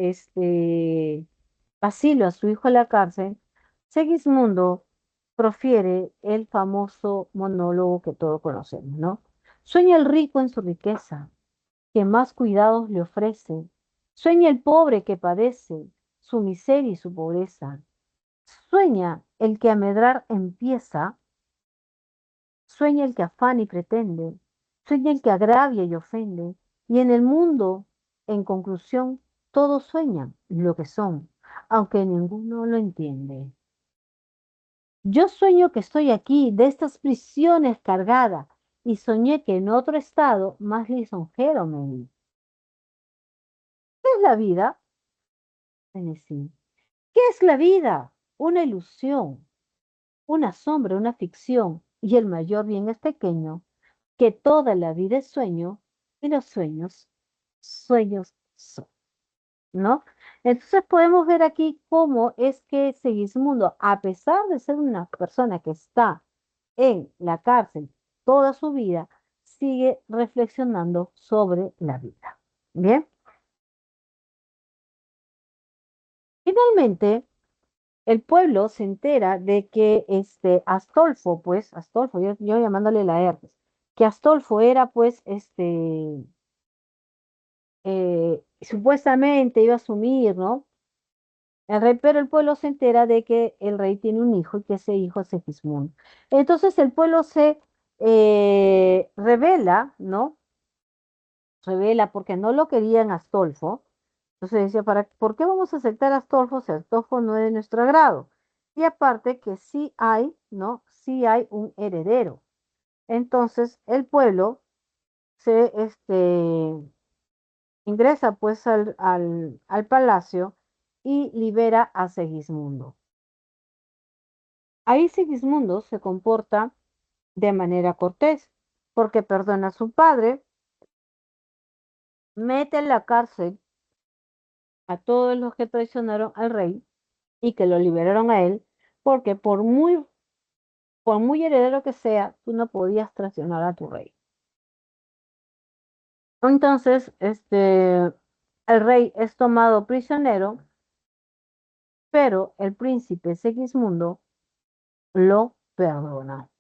Basilio a su hijo a la cárcel, Segismundo profiere el famoso monólogo que todos conocemos, ¿no? Sueña el rico en su riqueza, que más cuidados le ofrece. Sueña el pobre que padece su miseria y su pobreza. Sueña el que a medrar empieza, sueña el que afana y pretende, sueña el que agravia y ofende, y en el mundo, en conclusión, todos sueñan lo que son, aunque ninguno lo entiende. Yo sueño que estoy aquí, de estas prisiones cargada, y soñé que en otro estado más lisonjero me vi. ¿Qué es la vida? Tennessee. ¿Qué es la vida? Una ilusión, una sombra, una ficción, y el mayor bien es pequeño, que toda la vida es sueño, y los sueños, sueños son, ¿no? Entonces podemos ver aquí cómo es que Segismundo, a pesar de ser una persona que está en la cárcel toda su vida, sigue reflexionando sobre la vida. Bien, finalmente el pueblo se entera de que Astolfo, pues, Astolfo, yo llamándole la Hermes, que Astolfo era, pues, supuestamente iba a asumir, ¿no? El rey, pero el pueblo se entera de que el rey tiene un hijo y que ese hijo es Segismundo. Entonces el pueblo se revela, ¿no? Revela porque no lo querían Astolfo. Entonces decía, ¿por qué vamos a aceptar a Astolfo si Astolfo no es de nuestro agrado? Y aparte que sí hay, ¿no? Sí hay un heredero. Entonces el pueblo se ingresa pues al palacio y libera a Segismundo. Ahí Segismundo se comporta de manera cortés, porque perdona a su padre, mete en la cárcel a todos los que traicionaron al rey y que lo liberaron a él, porque por muy heredero que sea, tú no podías traicionar a tu rey. Entonces, el rey es tomado prisionero, pero el príncipe Segismundo lo perdona,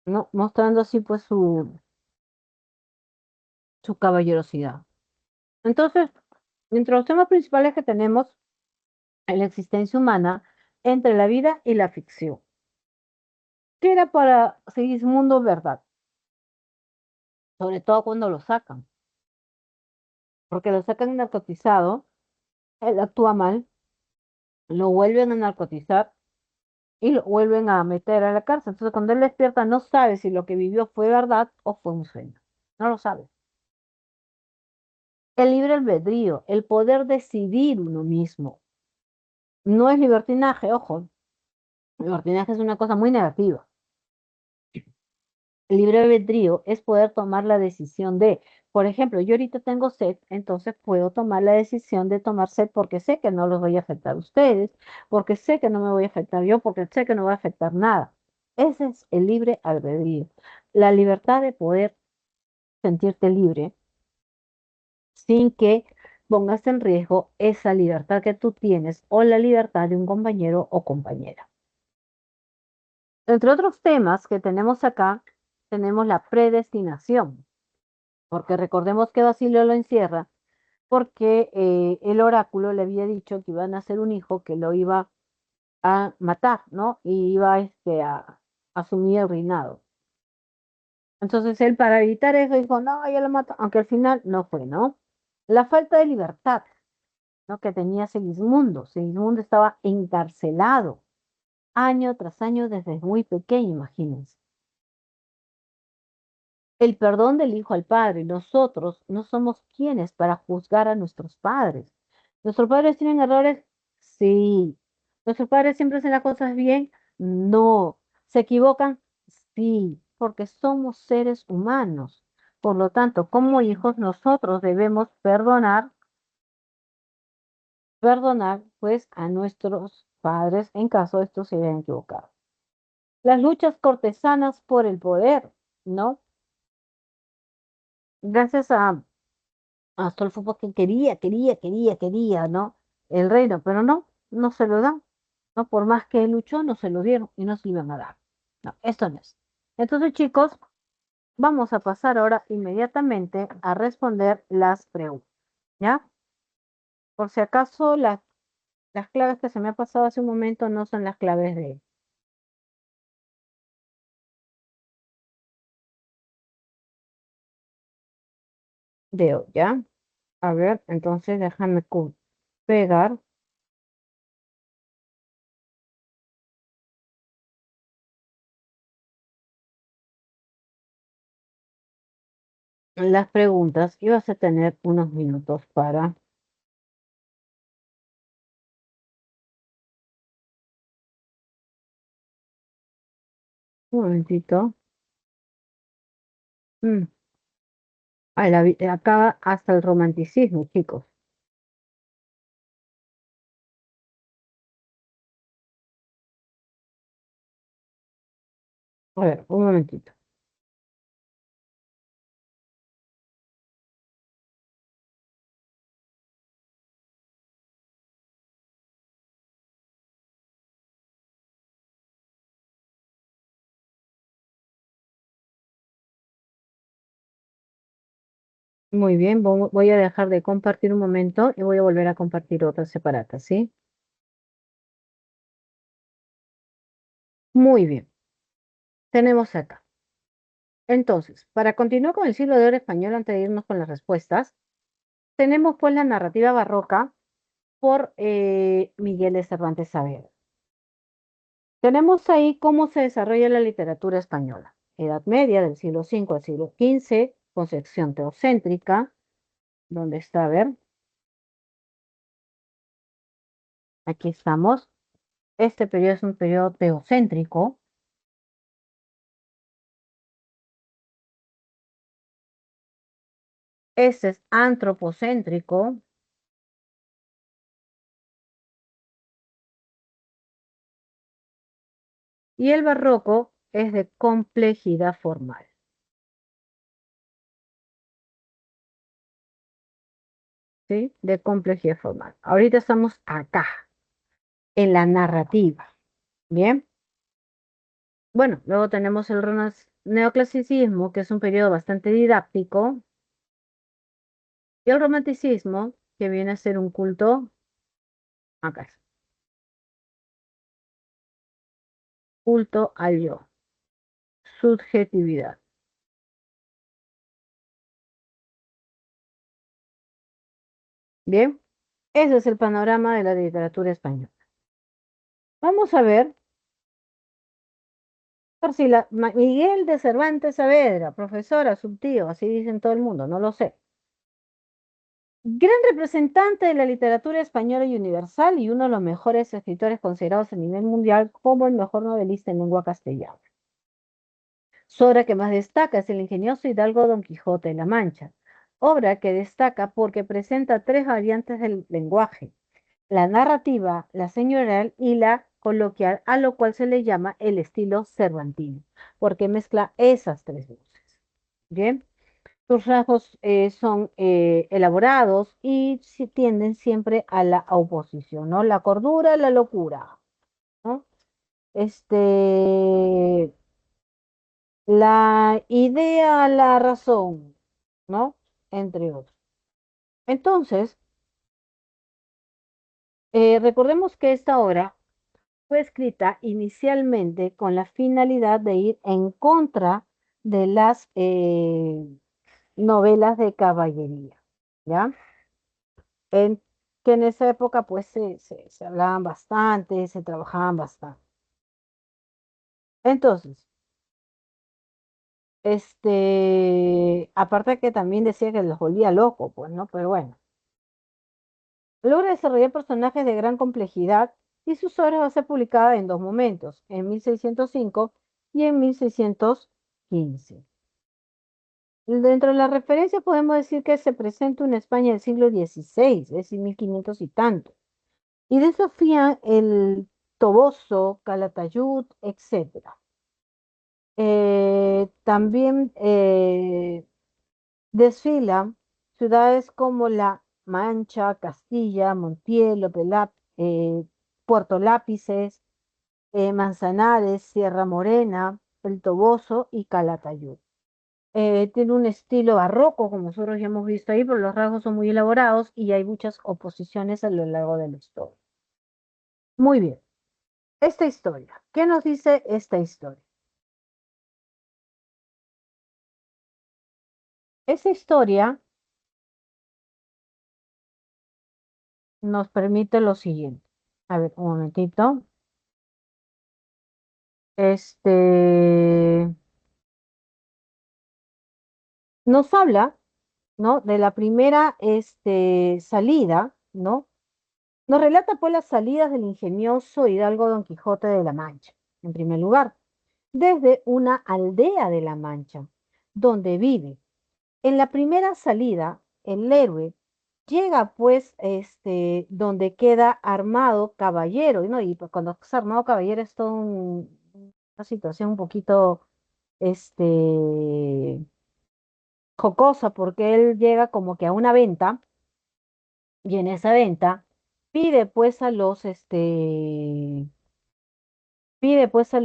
¿no? Mostrando así pues su caballerosidad. Entonces, entre los temas principales que tenemos en la existencia humana, entre la vida y la ficción. ¿Qué era para Segismundo verdad? Sobre todo cuando lo sacan, porque lo sacan narcotizado, él actúa mal, lo vuelven a narcotizar y lo vuelven a meter a la cárcel. Entonces, cuando él despierta, no sabe si lo que vivió fue verdad o fue un sueño. No lo sabe. El libre albedrío, el poder decidir uno mismo, no es libertinaje, ojo. Libertinaje es una cosa muy negativa. El libre albedrío es poder tomar la decisión de, por ejemplo, yo ahorita tengo sed, entonces puedo tomar la decisión de tomar sed porque sé que no los voy a afectar a ustedes, porque sé que no me voy a afectar yo, porque sé que no va a afectar nada. Ese es el libre albedrío. La libertad de poder sentirte libre sin que pongas en riesgo esa libertad que tú tienes o la libertad de un compañero o compañera. Entre otros temas que tenemos acá, tenemos la predestinación, porque recordemos que Basilio lo encierra porque el oráculo le había dicho que iban a nacer un hijo que lo iba a matar, ¿no? Y iba a asumir el reinado. Entonces él para evitar eso dijo, no, yo lo mato, aunque al final no fue, ¿no? La falta de libertad, ¿no? Que tenía Segismundo. Segismundo estaba encarcelado año tras año desde muy pequeño, imagínense. El perdón del hijo al padre. Nosotros no somos quienes para juzgar a nuestros padres. ¿Nuestros padres tienen errores? Sí. ¿Nuestros padres siempre hacen las cosas bien? No. ¿Se equivocan? Sí, porque somos seres humanos. Por lo tanto, como hijos, nosotros debemos perdonar pues a nuestros padres en caso de estos se hayan equivocado. Las luchas cortesanas por el poder, ¿no? Gracias a Astolfo porque quería, ¿no? El reino, pero no, no se lo dan, ¿no? Por más que él luchó, no se lo dieron y no se lo iban a dar. No, esto no es. Entonces, chicos, vamos a pasar ahora inmediatamente a responder las preguntas, ¿ya? Por si acaso las claves que se me ha pasado hace un momento no son las claves de hoy, ¿ya? A ver, entonces déjame pegar las preguntas y vas a tener unos minutos para... Un momentito. Mm, acaba hasta el romanticismo, chicos. A ver, un momentito. Muy bien, voy a dejar de compartir un momento y voy a volver a compartir otras separadas, ¿sí? Muy bien, tenemos acá. Entonces, para continuar con el siglo de oro español, antes de irnos con las respuestas, tenemos pues la narrativa barroca por Miguel de Cervantes Saavedra. Tenemos ahí cómo se desarrolla la literatura española. Edad Media, del siglo V al siglo XV, concepción teocéntrica, donde está, a ver, aquí estamos. Este periodo es un periodo teocéntrico. Este es antropocéntrico. Y el barroco es de complejidad formal. ¿Sí? De complejidad formal. Ahorita estamos acá, en la narrativa. Bien. Bueno, luego tenemos el neoclasicismo, que es un periodo bastante didáctico, y el romanticismo, que viene a ser un culto, acá, culto al yo, subjetividad. Bien, ese es el panorama de la literatura española. Vamos a ver por si Miguel de Cervantes Saavedra, profesora, su tío, así dicen todo el mundo, no lo sé. Gran representante de la literatura española y universal y uno de los mejores escritores considerados a nivel mundial como el mejor novelista en lengua castellana. Su obra que más destaca es el ingenioso hidalgo Don Quijote de la Mancha, obra que destaca porque presenta tres variantes del lenguaje, la narrativa, la señorial y la coloquial, a lo cual se le llama el estilo cervantino, porque mezcla esas tres voces. Bien. Sus rasgos son elaborados y tienden siempre a la oposición, ¿no? La cordura, la locura, ¿no? Este, la idea, la razón, ¿no? Entre otros. Entonces, recordemos que esta obra fue escrita inicialmente con la finalidad de ir en contra de las novelas de caballería, ¿ya? En, que en esa época pues se hablaban bastante, se trabajaban bastante. Entonces, aparte que también decía que los volvía locos, pues, ¿no? Pero bueno, logra desarrollar personajes de gran complejidad y sus obras va a ser publicada en dos momentos, en 1605 y en 1615. Dentro de la referencia podemos decir que se presenta una España del siglo XVI, es decir, 1500 y tanto, y desafían el Toboso, Calatayud, etcétera. También desfilan ciudades como La Mancha, Castilla, Montiel, Puerto Lápices, Manzanares, Sierra Morena, El Toboso y Calatayud. Tiene un estilo barroco, como nosotros ya hemos visto ahí, pero los rasgos son muy elaborados y hay muchas oposiciones a lo largo de la historia. Muy bien, esta historia. ¿Qué nos dice esta historia? Esta historia nos permite lo siguiente. A ver, un momentito. Este nos habla, ¿no? De la primera, salida, ¿no? Nos relata pues las salidas del ingenioso hidalgo Don Quijote de la Mancha, en primer lugar, desde una aldea de la Mancha, donde vive. En la primera salida, el héroe llega pues donde queda armado caballero, ¿no? Y pues cuando está armado caballero es toda una situación un poquito este, jocosa, porque él llega como que a una venta y en esa venta pide pues a los pide pues a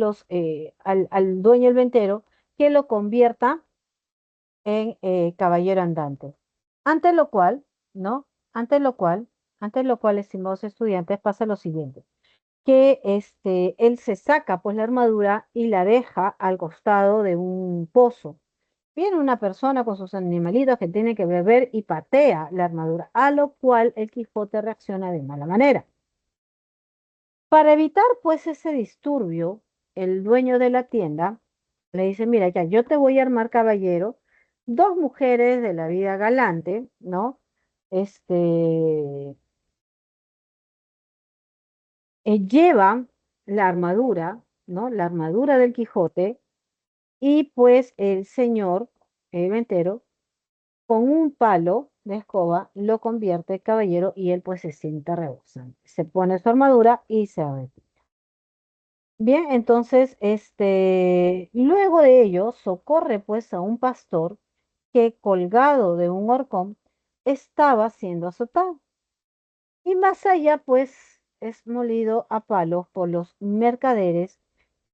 al dueño del ventero que lo convierta en caballero andante. Ante lo cual, ¿no? Ante lo cual, estimados estudiantes, pasa lo siguiente, que él se saca pues la armadura y la deja al costado de un pozo. Viene una persona con sus animalitos que tiene que beber y patea la armadura, a lo cual el Quijote reacciona de mala manera. Para evitar pues ese disturbio, el dueño de la tienda le dice, mira, ya yo te voy a armar caballero, dos mujeres de la vida galante, ¿no? Este, llevan la armadura, ¿no? La armadura del Quijote y pues el señor, el ventero, con un palo de escoba lo convierte en caballero y él pues se sienta rebosante. Se pone su armadura y se va. Bien, entonces, luego de ello, socorre pues a un pastor que colgado de un horcón estaba siendo azotado. Y más allá, pues, es molido a palos por los mercaderes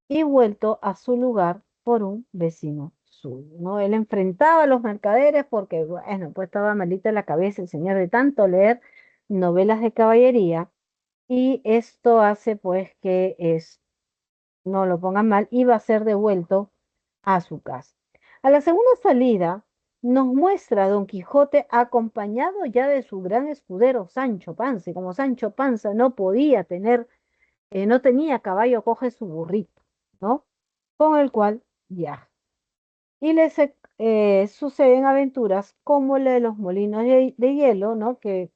y vuelto a su lugar por un vecino suyo, ¿no? Él enfrentaba a los mercaderes porque, bueno, pues estaba malita en la cabeza el señor de tanto leer novelas de caballería y esto hace pues que no lo pongan mal, iba a ser devuelto a su casa. A la segunda salida nos muestra a Don Quijote acompañado ya de su gran escudero Sancho Panza, y como Sancho Panza no podía tener, no tenía caballo, coge su burrito, ¿no? Con el cual viaja. Y les suceden aventuras como la de los molinos de hielo, ¿no? Que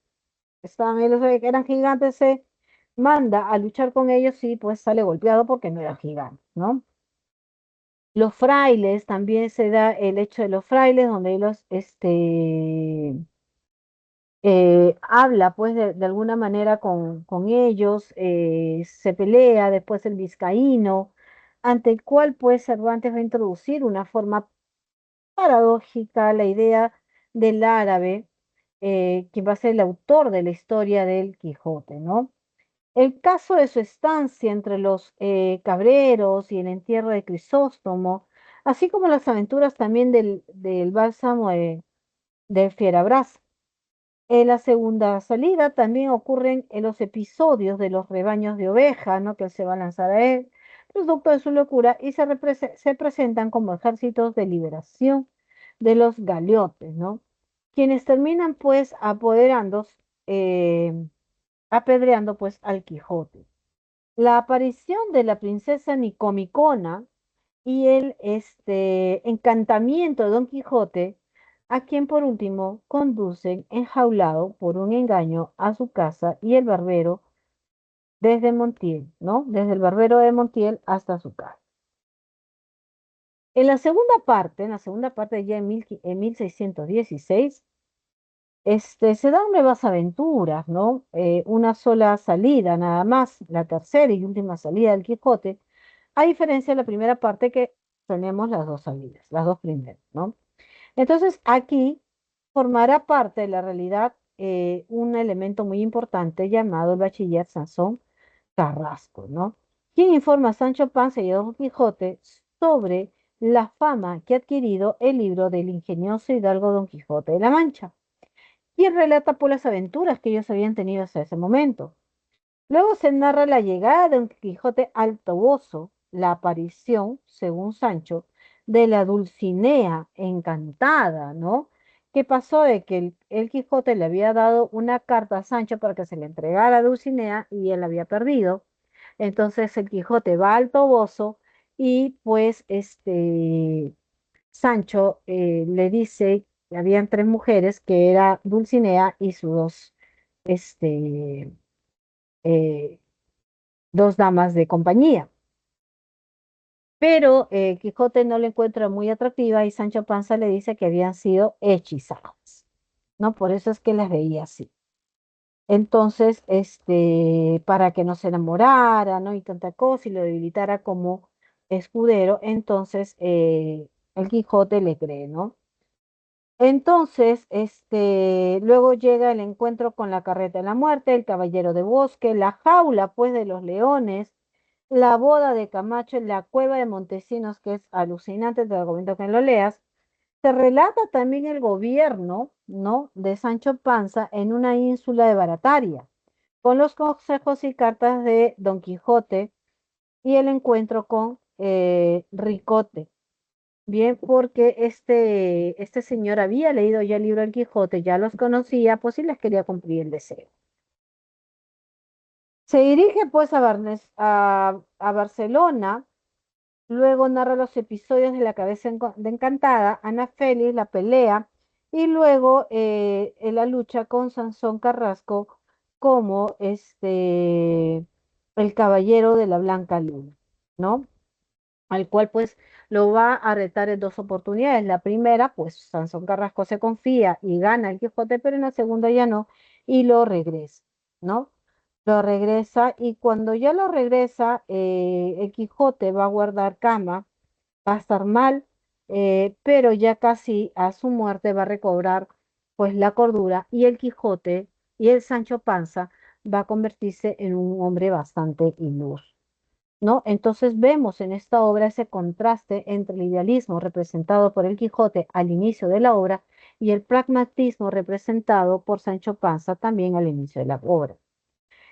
estaban ellos, que eran gigantes, se manda a luchar con ellos y pues sale golpeado porque no era gigante, ¿no? Los frailes, también se da el hecho de los frailes, donde ellos habla pues de alguna manera con ellos, se pelea después el vizcaíno, ante el cual pues Cervantes va a introducir una forma paradójica, la idea del árabe, que va a ser el autor de la historia del Quijote, ¿no? El caso de su estancia entre los cabreros y el entierro de Crisóstomo, así como las aventuras también del bálsamo de Fierabrás. En la segunda salida también ocurren en los episodios de los rebaños de oveja, ¿no? Que él se va a lanzar a él, producto de su locura, y se presentan como ejércitos de liberación de los galeotes, ¿no? Quienes terminan pues eh, apedreando pues al Quijote. La aparición de la princesa Nicomicona y el encantamiento de Don Quijote, a quien por último conducen enjaulado por un engaño a su casa y el barbero desde Montiel, ¿no? Desde el barbero de Montiel hasta su casa. En la segunda parte ya en 1616, se dan nuevas aventuras, ¿no? Una sola salida, nada más, la tercera y última salida del Quijote, a diferencia de la primera parte que tenemos las dos salidas, las dos primeras, ¿no? Entonces, aquí formará parte de la realidad un elemento muy importante llamado el bachiller Sansón Carrasco, ¿no? Quien informa a Sancho Panza y a Don Quijote sobre la fama que ha adquirido el libro del ingenioso hidalgo Don Quijote de la Mancha, y relata por las aventuras que ellos habían tenido hasta ese momento. Luego se narra la llegada de Don Quijote al Toboso, la aparición, según Sancho, de la Dulcinea encantada, ¿no? ¿Qué pasó? De que el Quijote le había dado una carta a Sancho para que se le entregara a Dulcinea y él la había perdido. Entonces el Quijote va al Toboso y pues Sancho le dice que habían tres mujeres, que era Dulcinea y sus este, eh, dos damas de compañía. Pero Quijote no la encuentra muy atractiva y Sancho Panza le dice que habían sido hechizadas, ¿no? Por eso es que las veía así. Entonces, para que no se enamorara, ¿no? Y tanta cosa y lo debilitara como escudero, entonces el Quijote le cree, ¿no? Entonces, luego llega el encuentro con la carreta de la muerte, el caballero de bosque, la jaula, pues, de los leones, la boda de Camacho en la cueva de Montesinos, que es alucinante, te recomiendo que lo leas. Se relata también el gobierno, ¿no? De Sancho Panza en una ínsula de Barataria, con los consejos y cartas de Don Quijote y el encuentro con Ricote. Bien, porque este señor había leído ya el libro del Quijote, ya los conocía, pues y les quería cumplir el deseo. Se dirige pues a Barcelona, luego narra los episodios de la cabeza de Encantada, Ana Félix, la pelea, y luego en la lucha con Sansón Carrasco como el caballero de la Blanca Luna, ¿no? Al cual pues lo va a retar en dos oportunidades. La primera, pues Sansón Carrasco se confía y gana el Quijote, pero en la segunda ya no, y lo regresa, ¿no? Lo regresa y cuando ya lo regresa, el Quijote va a guardar cama, va a estar mal, pero ya casi a su muerte va a recobrar pues la cordura y el Quijote y el Sancho Panza va a convertirse en un hombre bastante iluso, ¿no? Entonces vemos en esta obra ese contraste entre el idealismo representado por el Quijote al inicio de la obra y el pragmatismo representado por Sancho Panza también al inicio de la obra.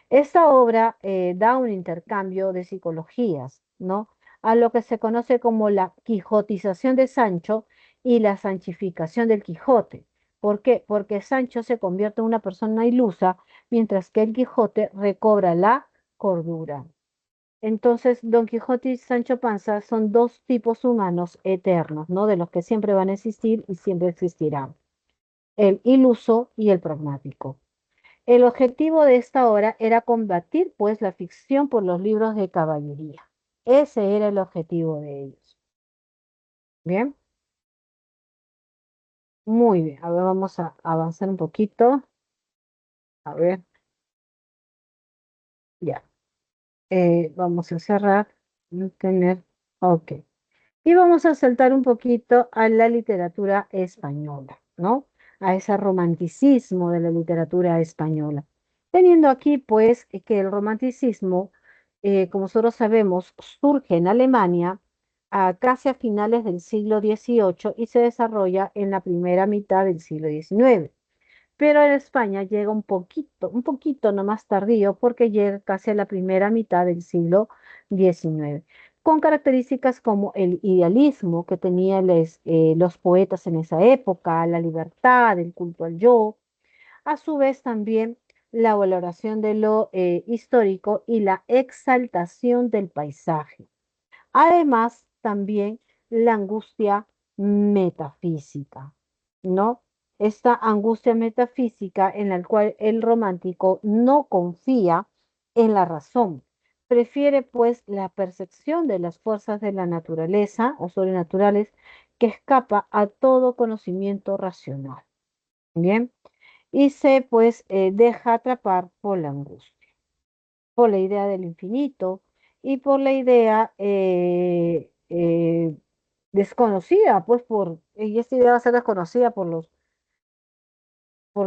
Esta obra da un intercambio de psicologías, ¿no? A lo que se conoce como la quijotización de Sancho y la sanchificación del Quijote. ¿Por qué? Porque Sancho se convierte en una persona ilusa, mientras que el Quijote recobra la cordura. Entonces, Don Quijote y Sancho Panza son dos tipos humanos eternos, ¿no? De los que siempre van a existir y siempre existirán. El iluso y el pragmático. El objetivo de esta obra era combatir, pues, la ficción por los libros de caballería. Ese era el objetivo de ellos. Bien, muy bien. A ver, vamos a avanzar un poquito. A ver, ya. Vamos a cerrar. Tener. Ok. Y vamos a saltar un poquito a la literatura española, ¿no? A ese romanticismo de la literatura española. Teniendo aquí, pues, que el romanticismo, como nosotros sabemos, surge en Alemania casi a finales del siglo XVIII y se desarrolla en la primera mitad del siglo XIX. Pero en España llega un poquito no más tardío porque llega casi a la primera mitad del siglo XIX, con características como el idealismo que tenían los poetas en esa época, la libertad, el culto al yo, a su vez también la valoración de lo histórico y la exaltación del paisaje. Además, también la angustia metafísica, ¿no? Esta angustia metafísica en la cual el romántico no confía en la razón, prefiere pues la percepción de las fuerzas de la naturaleza o sobrenaturales que escapa a todo conocimiento racional, ¿bien? Y se pues deja atrapar por la angustia, por la idea del infinito y por la idea desconocida, pues y esta idea va a ser desconocida por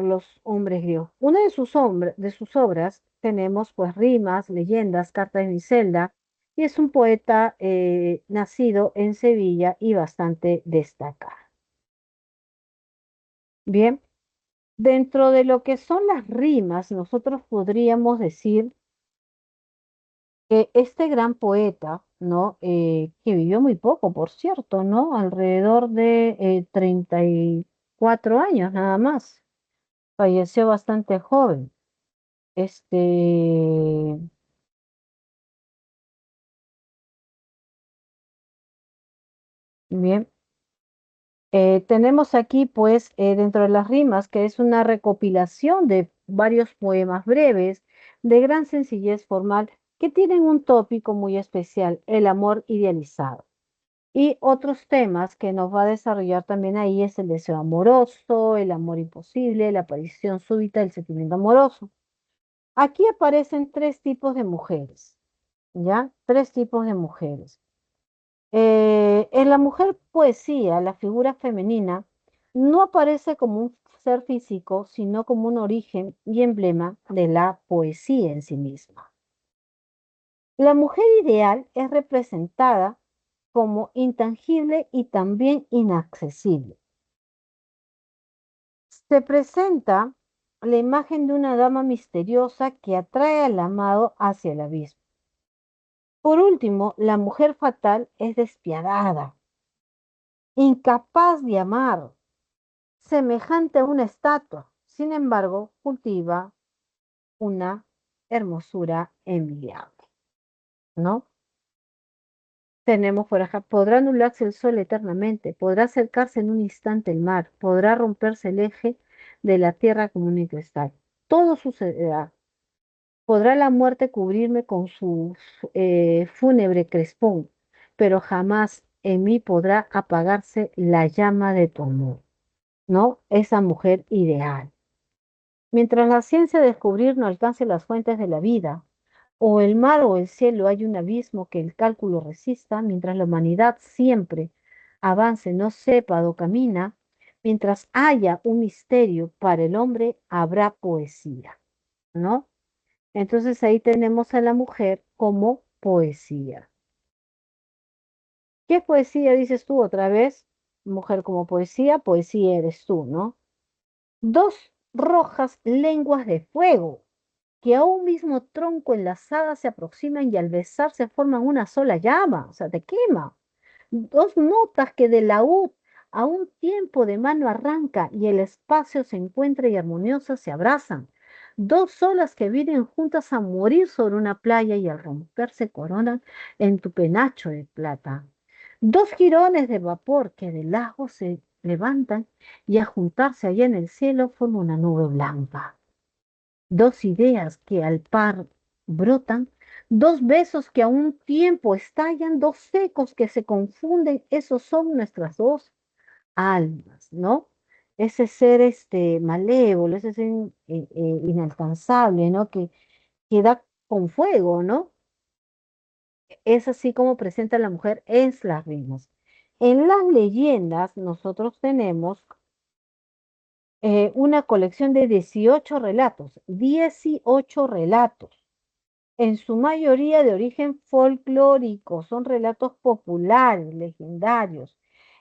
los hombres griegos. De sus obras tenemos pues rimas, leyendas, cartas de mi celda, y es un poeta nacido en Sevilla y bastante destacado. Bien, dentro de lo que son las rimas, nosotros podríamos decir que este gran poeta, ¿no? Que vivió muy poco, por cierto, ¿no? Alrededor de 34 años nada más. Falleció bastante joven. Este, bien. Tenemos aquí, pues, dentro de las rimas, que es una recopilación de varios poemas breves, de gran sencillez formal, que tienen un tópico muy especial, el amor idealizado. Y otros temas que nos va a desarrollar también ahí es el deseo amoroso, el amor imposible, la aparición súbita del sentimiento amoroso. Aquí aparecen tres tipos de mujeres, ¿ya? Tres tipos de mujeres. En la mujer poesía, la figura femenina no aparece como un ser físico, sino como un origen y emblema de la poesía en sí misma. La mujer ideal es representada como intangible y también inaccesible. Se presenta la imagen de una dama misteriosa que atrae al amado hacia el abismo. Por último, la mujer fatal es despiadada, incapaz de amar, semejante a una estatua. Sin embargo, cultiva una hermosura envidiable, ¿no? Tenemos por acá, podrá anularse el sol eternamente, podrá acercarse en un instante el mar, podrá romperse el eje de la tierra como un cristal. Todo sucederá. Podrá la muerte cubrirme con su fúnebre crespón, pero jamás en mí podrá apagarse la llama de tu amor, ¿no? Esa mujer ideal. Mientras la ciencia de descubrir no alcance las fuentes de la vida, o el mar o el cielo hay un abismo que el cálculo resista, mientras la humanidad siempre avance, no sepa o camina, mientras haya un misterio para el hombre, habrá poesía, ¿no? Entonces ahí tenemos a la mujer como poesía. ¿Qué poesía dices tú otra vez? Mujer como poesía, poesía eres tú, ¿no? Dos rojas lenguas de fuego que a un mismo tronco enlazadas se aproximan y al besarse forman una sola llama, o sea, te quema. Dos notas que de laúd a un tiempo de mano arranca y el espacio se encuentra y armoniosas se abrazan. Dos olas que vienen juntas a morir sobre una playa y al romperse coronan en tu penacho de plata. Dos jirones de vapor que del lago se levantan y a juntarse allá en el cielo forman una nube blanca. Dos ideas que al par brotan, dos besos que a un tiempo estallan, dos ecos que se confunden, esos son nuestras dos almas, ¿no? Ese ser malévolo, ese ser inalcanzable, ¿no? Que da con fuego, ¿no? Es así como presenta la mujer en las rimas. En las leyendas nosotros tenemos una colección de 18 relatos, 18 relatos en su mayoría de origen folclórico, son relatos populares, legendarios.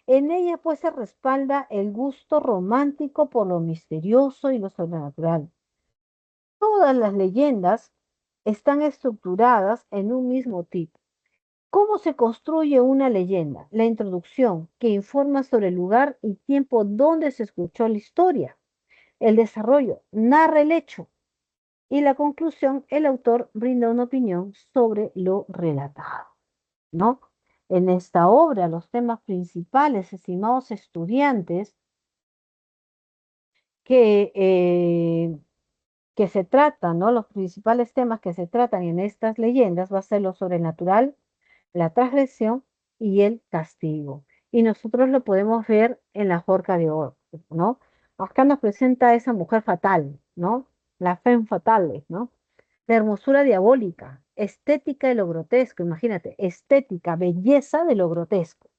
En ella pues se respalda el gusto romántico por lo misterioso y lo sobrenatural. Todas las leyendas están estructuradas en un mismo tipo. ¿Cómo se construye una leyenda? La introducción, que informa sobre el lugar y tiempo donde se escuchó la historia. El desarrollo narra el hecho, y la conclusión, el autor brinda una opinión sobre lo relatado, ¿no? En esta obra, los temas principales, estimados estudiantes, que, eh, que se tratan, ¿no? Los principales temas que se tratan en estas leyendas va a ser lo sobrenatural, la transgresión y el castigo. Y nosotros lo podemos ver en la Horca de Oro, ¿no? Acá nos presenta a esa mujer fatal, ¿no? La femme fatale, ¿no? La hermosura diabólica, estética de lo grotesco, imagínate, estética, belleza de lo grotesco.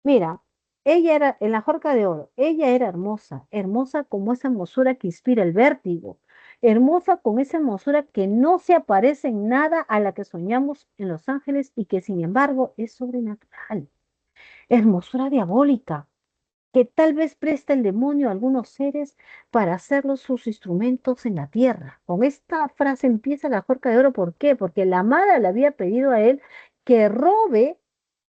Mira, ella era, en la Jorca de Oro, ella era hermosa, hermosa como esa hermosura que inspira el vértigo, hermosa con esa hermosura que no se aparece en nada a la que soñamos en los ángeles y que sin embargo es sobrenatural, hermosura diabólica que tal vez presta el demonio a algunos seres para hacerlos sus instrumentos en la tierra. Con esta frase empieza la Jorca de Oro. ¿Por qué? Porque la amada le había pedido a él que robe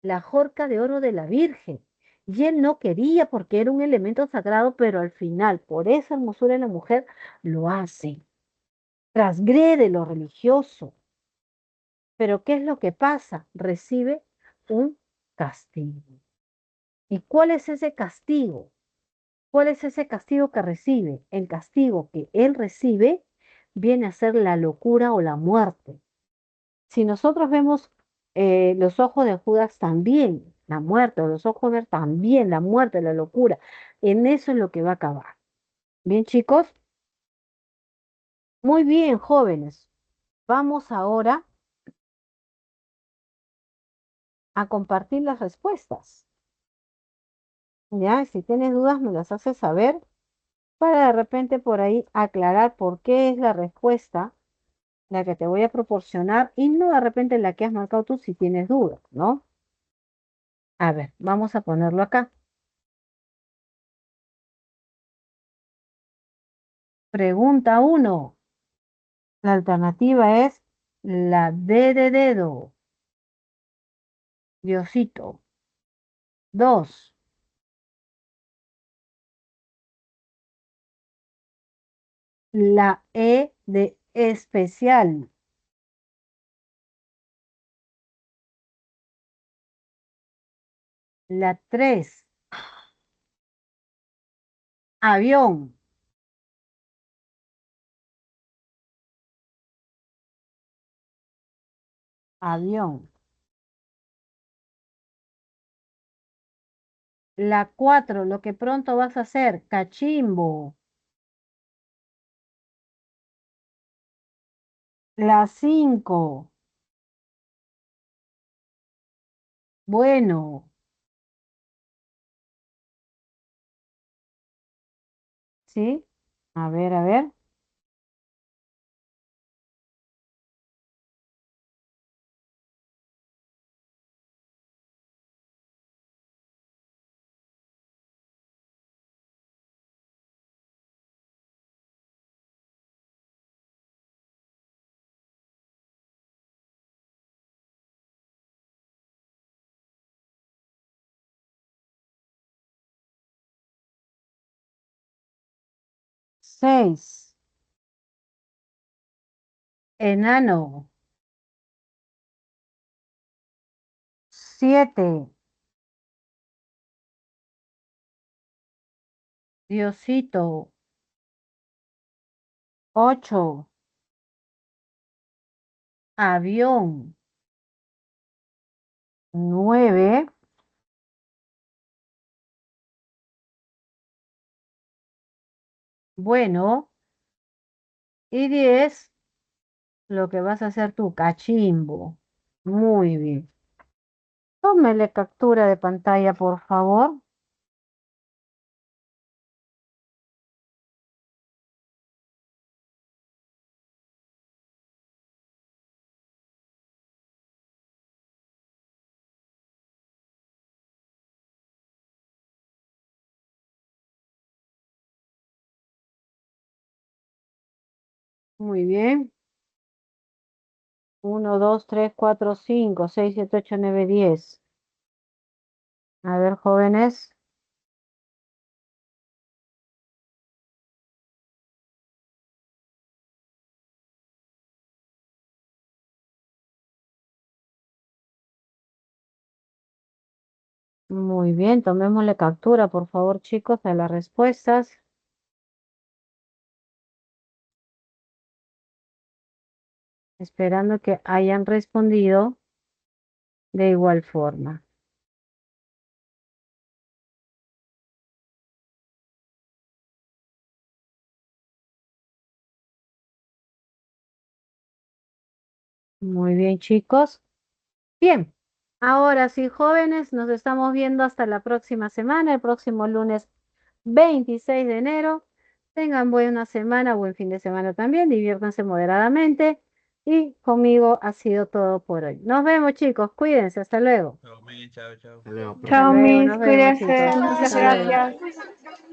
la Jorca de Oro de la Virgen. Y él no quería porque era un elemento sagrado, pero al final, por esa hermosura de la mujer, lo hace. Transgrede lo religioso. Pero ¿qué es lo que pasa? Recibe un castigo. ¿Y cuál es ese castigo? ¿Cuál es ese castigo que recibe? El castigo que él recibe viene a ser la locura o la muerte. Si nosotros vemos los ojos de Judas también, la muerte, o los ojos de él también, la muerte, la locura, en eso es lo que va a acabar. Bien, chicos, muy bien, jóvenes. Vamos ahora a compartir las respuestas. Ya, si tienes dudas, me las haces saber para de repente por ahí aclarar por qué es la respuesta la que te voy a proporcionar y no de repente la que has marcado tú si tienes dudas, ¿no? A ver, vamos a ponerlo acá. Pregunta uno. La alternativa es la D de dedo, Diosito. 2. La E de especial. La 3. Avión. Avión. La 4. Lo que pronto vas a hacer, cachimbo. La 5. Bueno, ¿sí? A ver, a ver. Seis. Enano. 7. Diosito. 8. Avión. 9. Bueno. Y 10. Lo que vas a hacer tú, cachimbo. Muy bien. Tómele captura de pantalla, por favor. Muy bien. 1, 2, 3, 4, 5, 6, 7, 8, 9, 10. A ver, jóvenes. Muy bien, tomémosle captura, por favor, chicos, de las respuestas, esperando que hayan respondido de igual forma. Muy bien, chicos. Bien, ahora sí, jóvenes, nos estamos viendo hasta la próxima semana, el próximo lunes 26 de enero. Tengan buena semana, buen fin de semana también, diviértanse moderadamente. Y conmigo ha sido todo por hoy. Nos vemos, chicos. Cuídense. Hasta luego. Chao, Miss, chao, chao. Hasta luego, Hasta profe. Chao, luego. Miss, Nos vemos, cuídense. chicos. Muchas Hasta luego. gracias.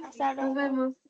Hasta Nos luego. vemos.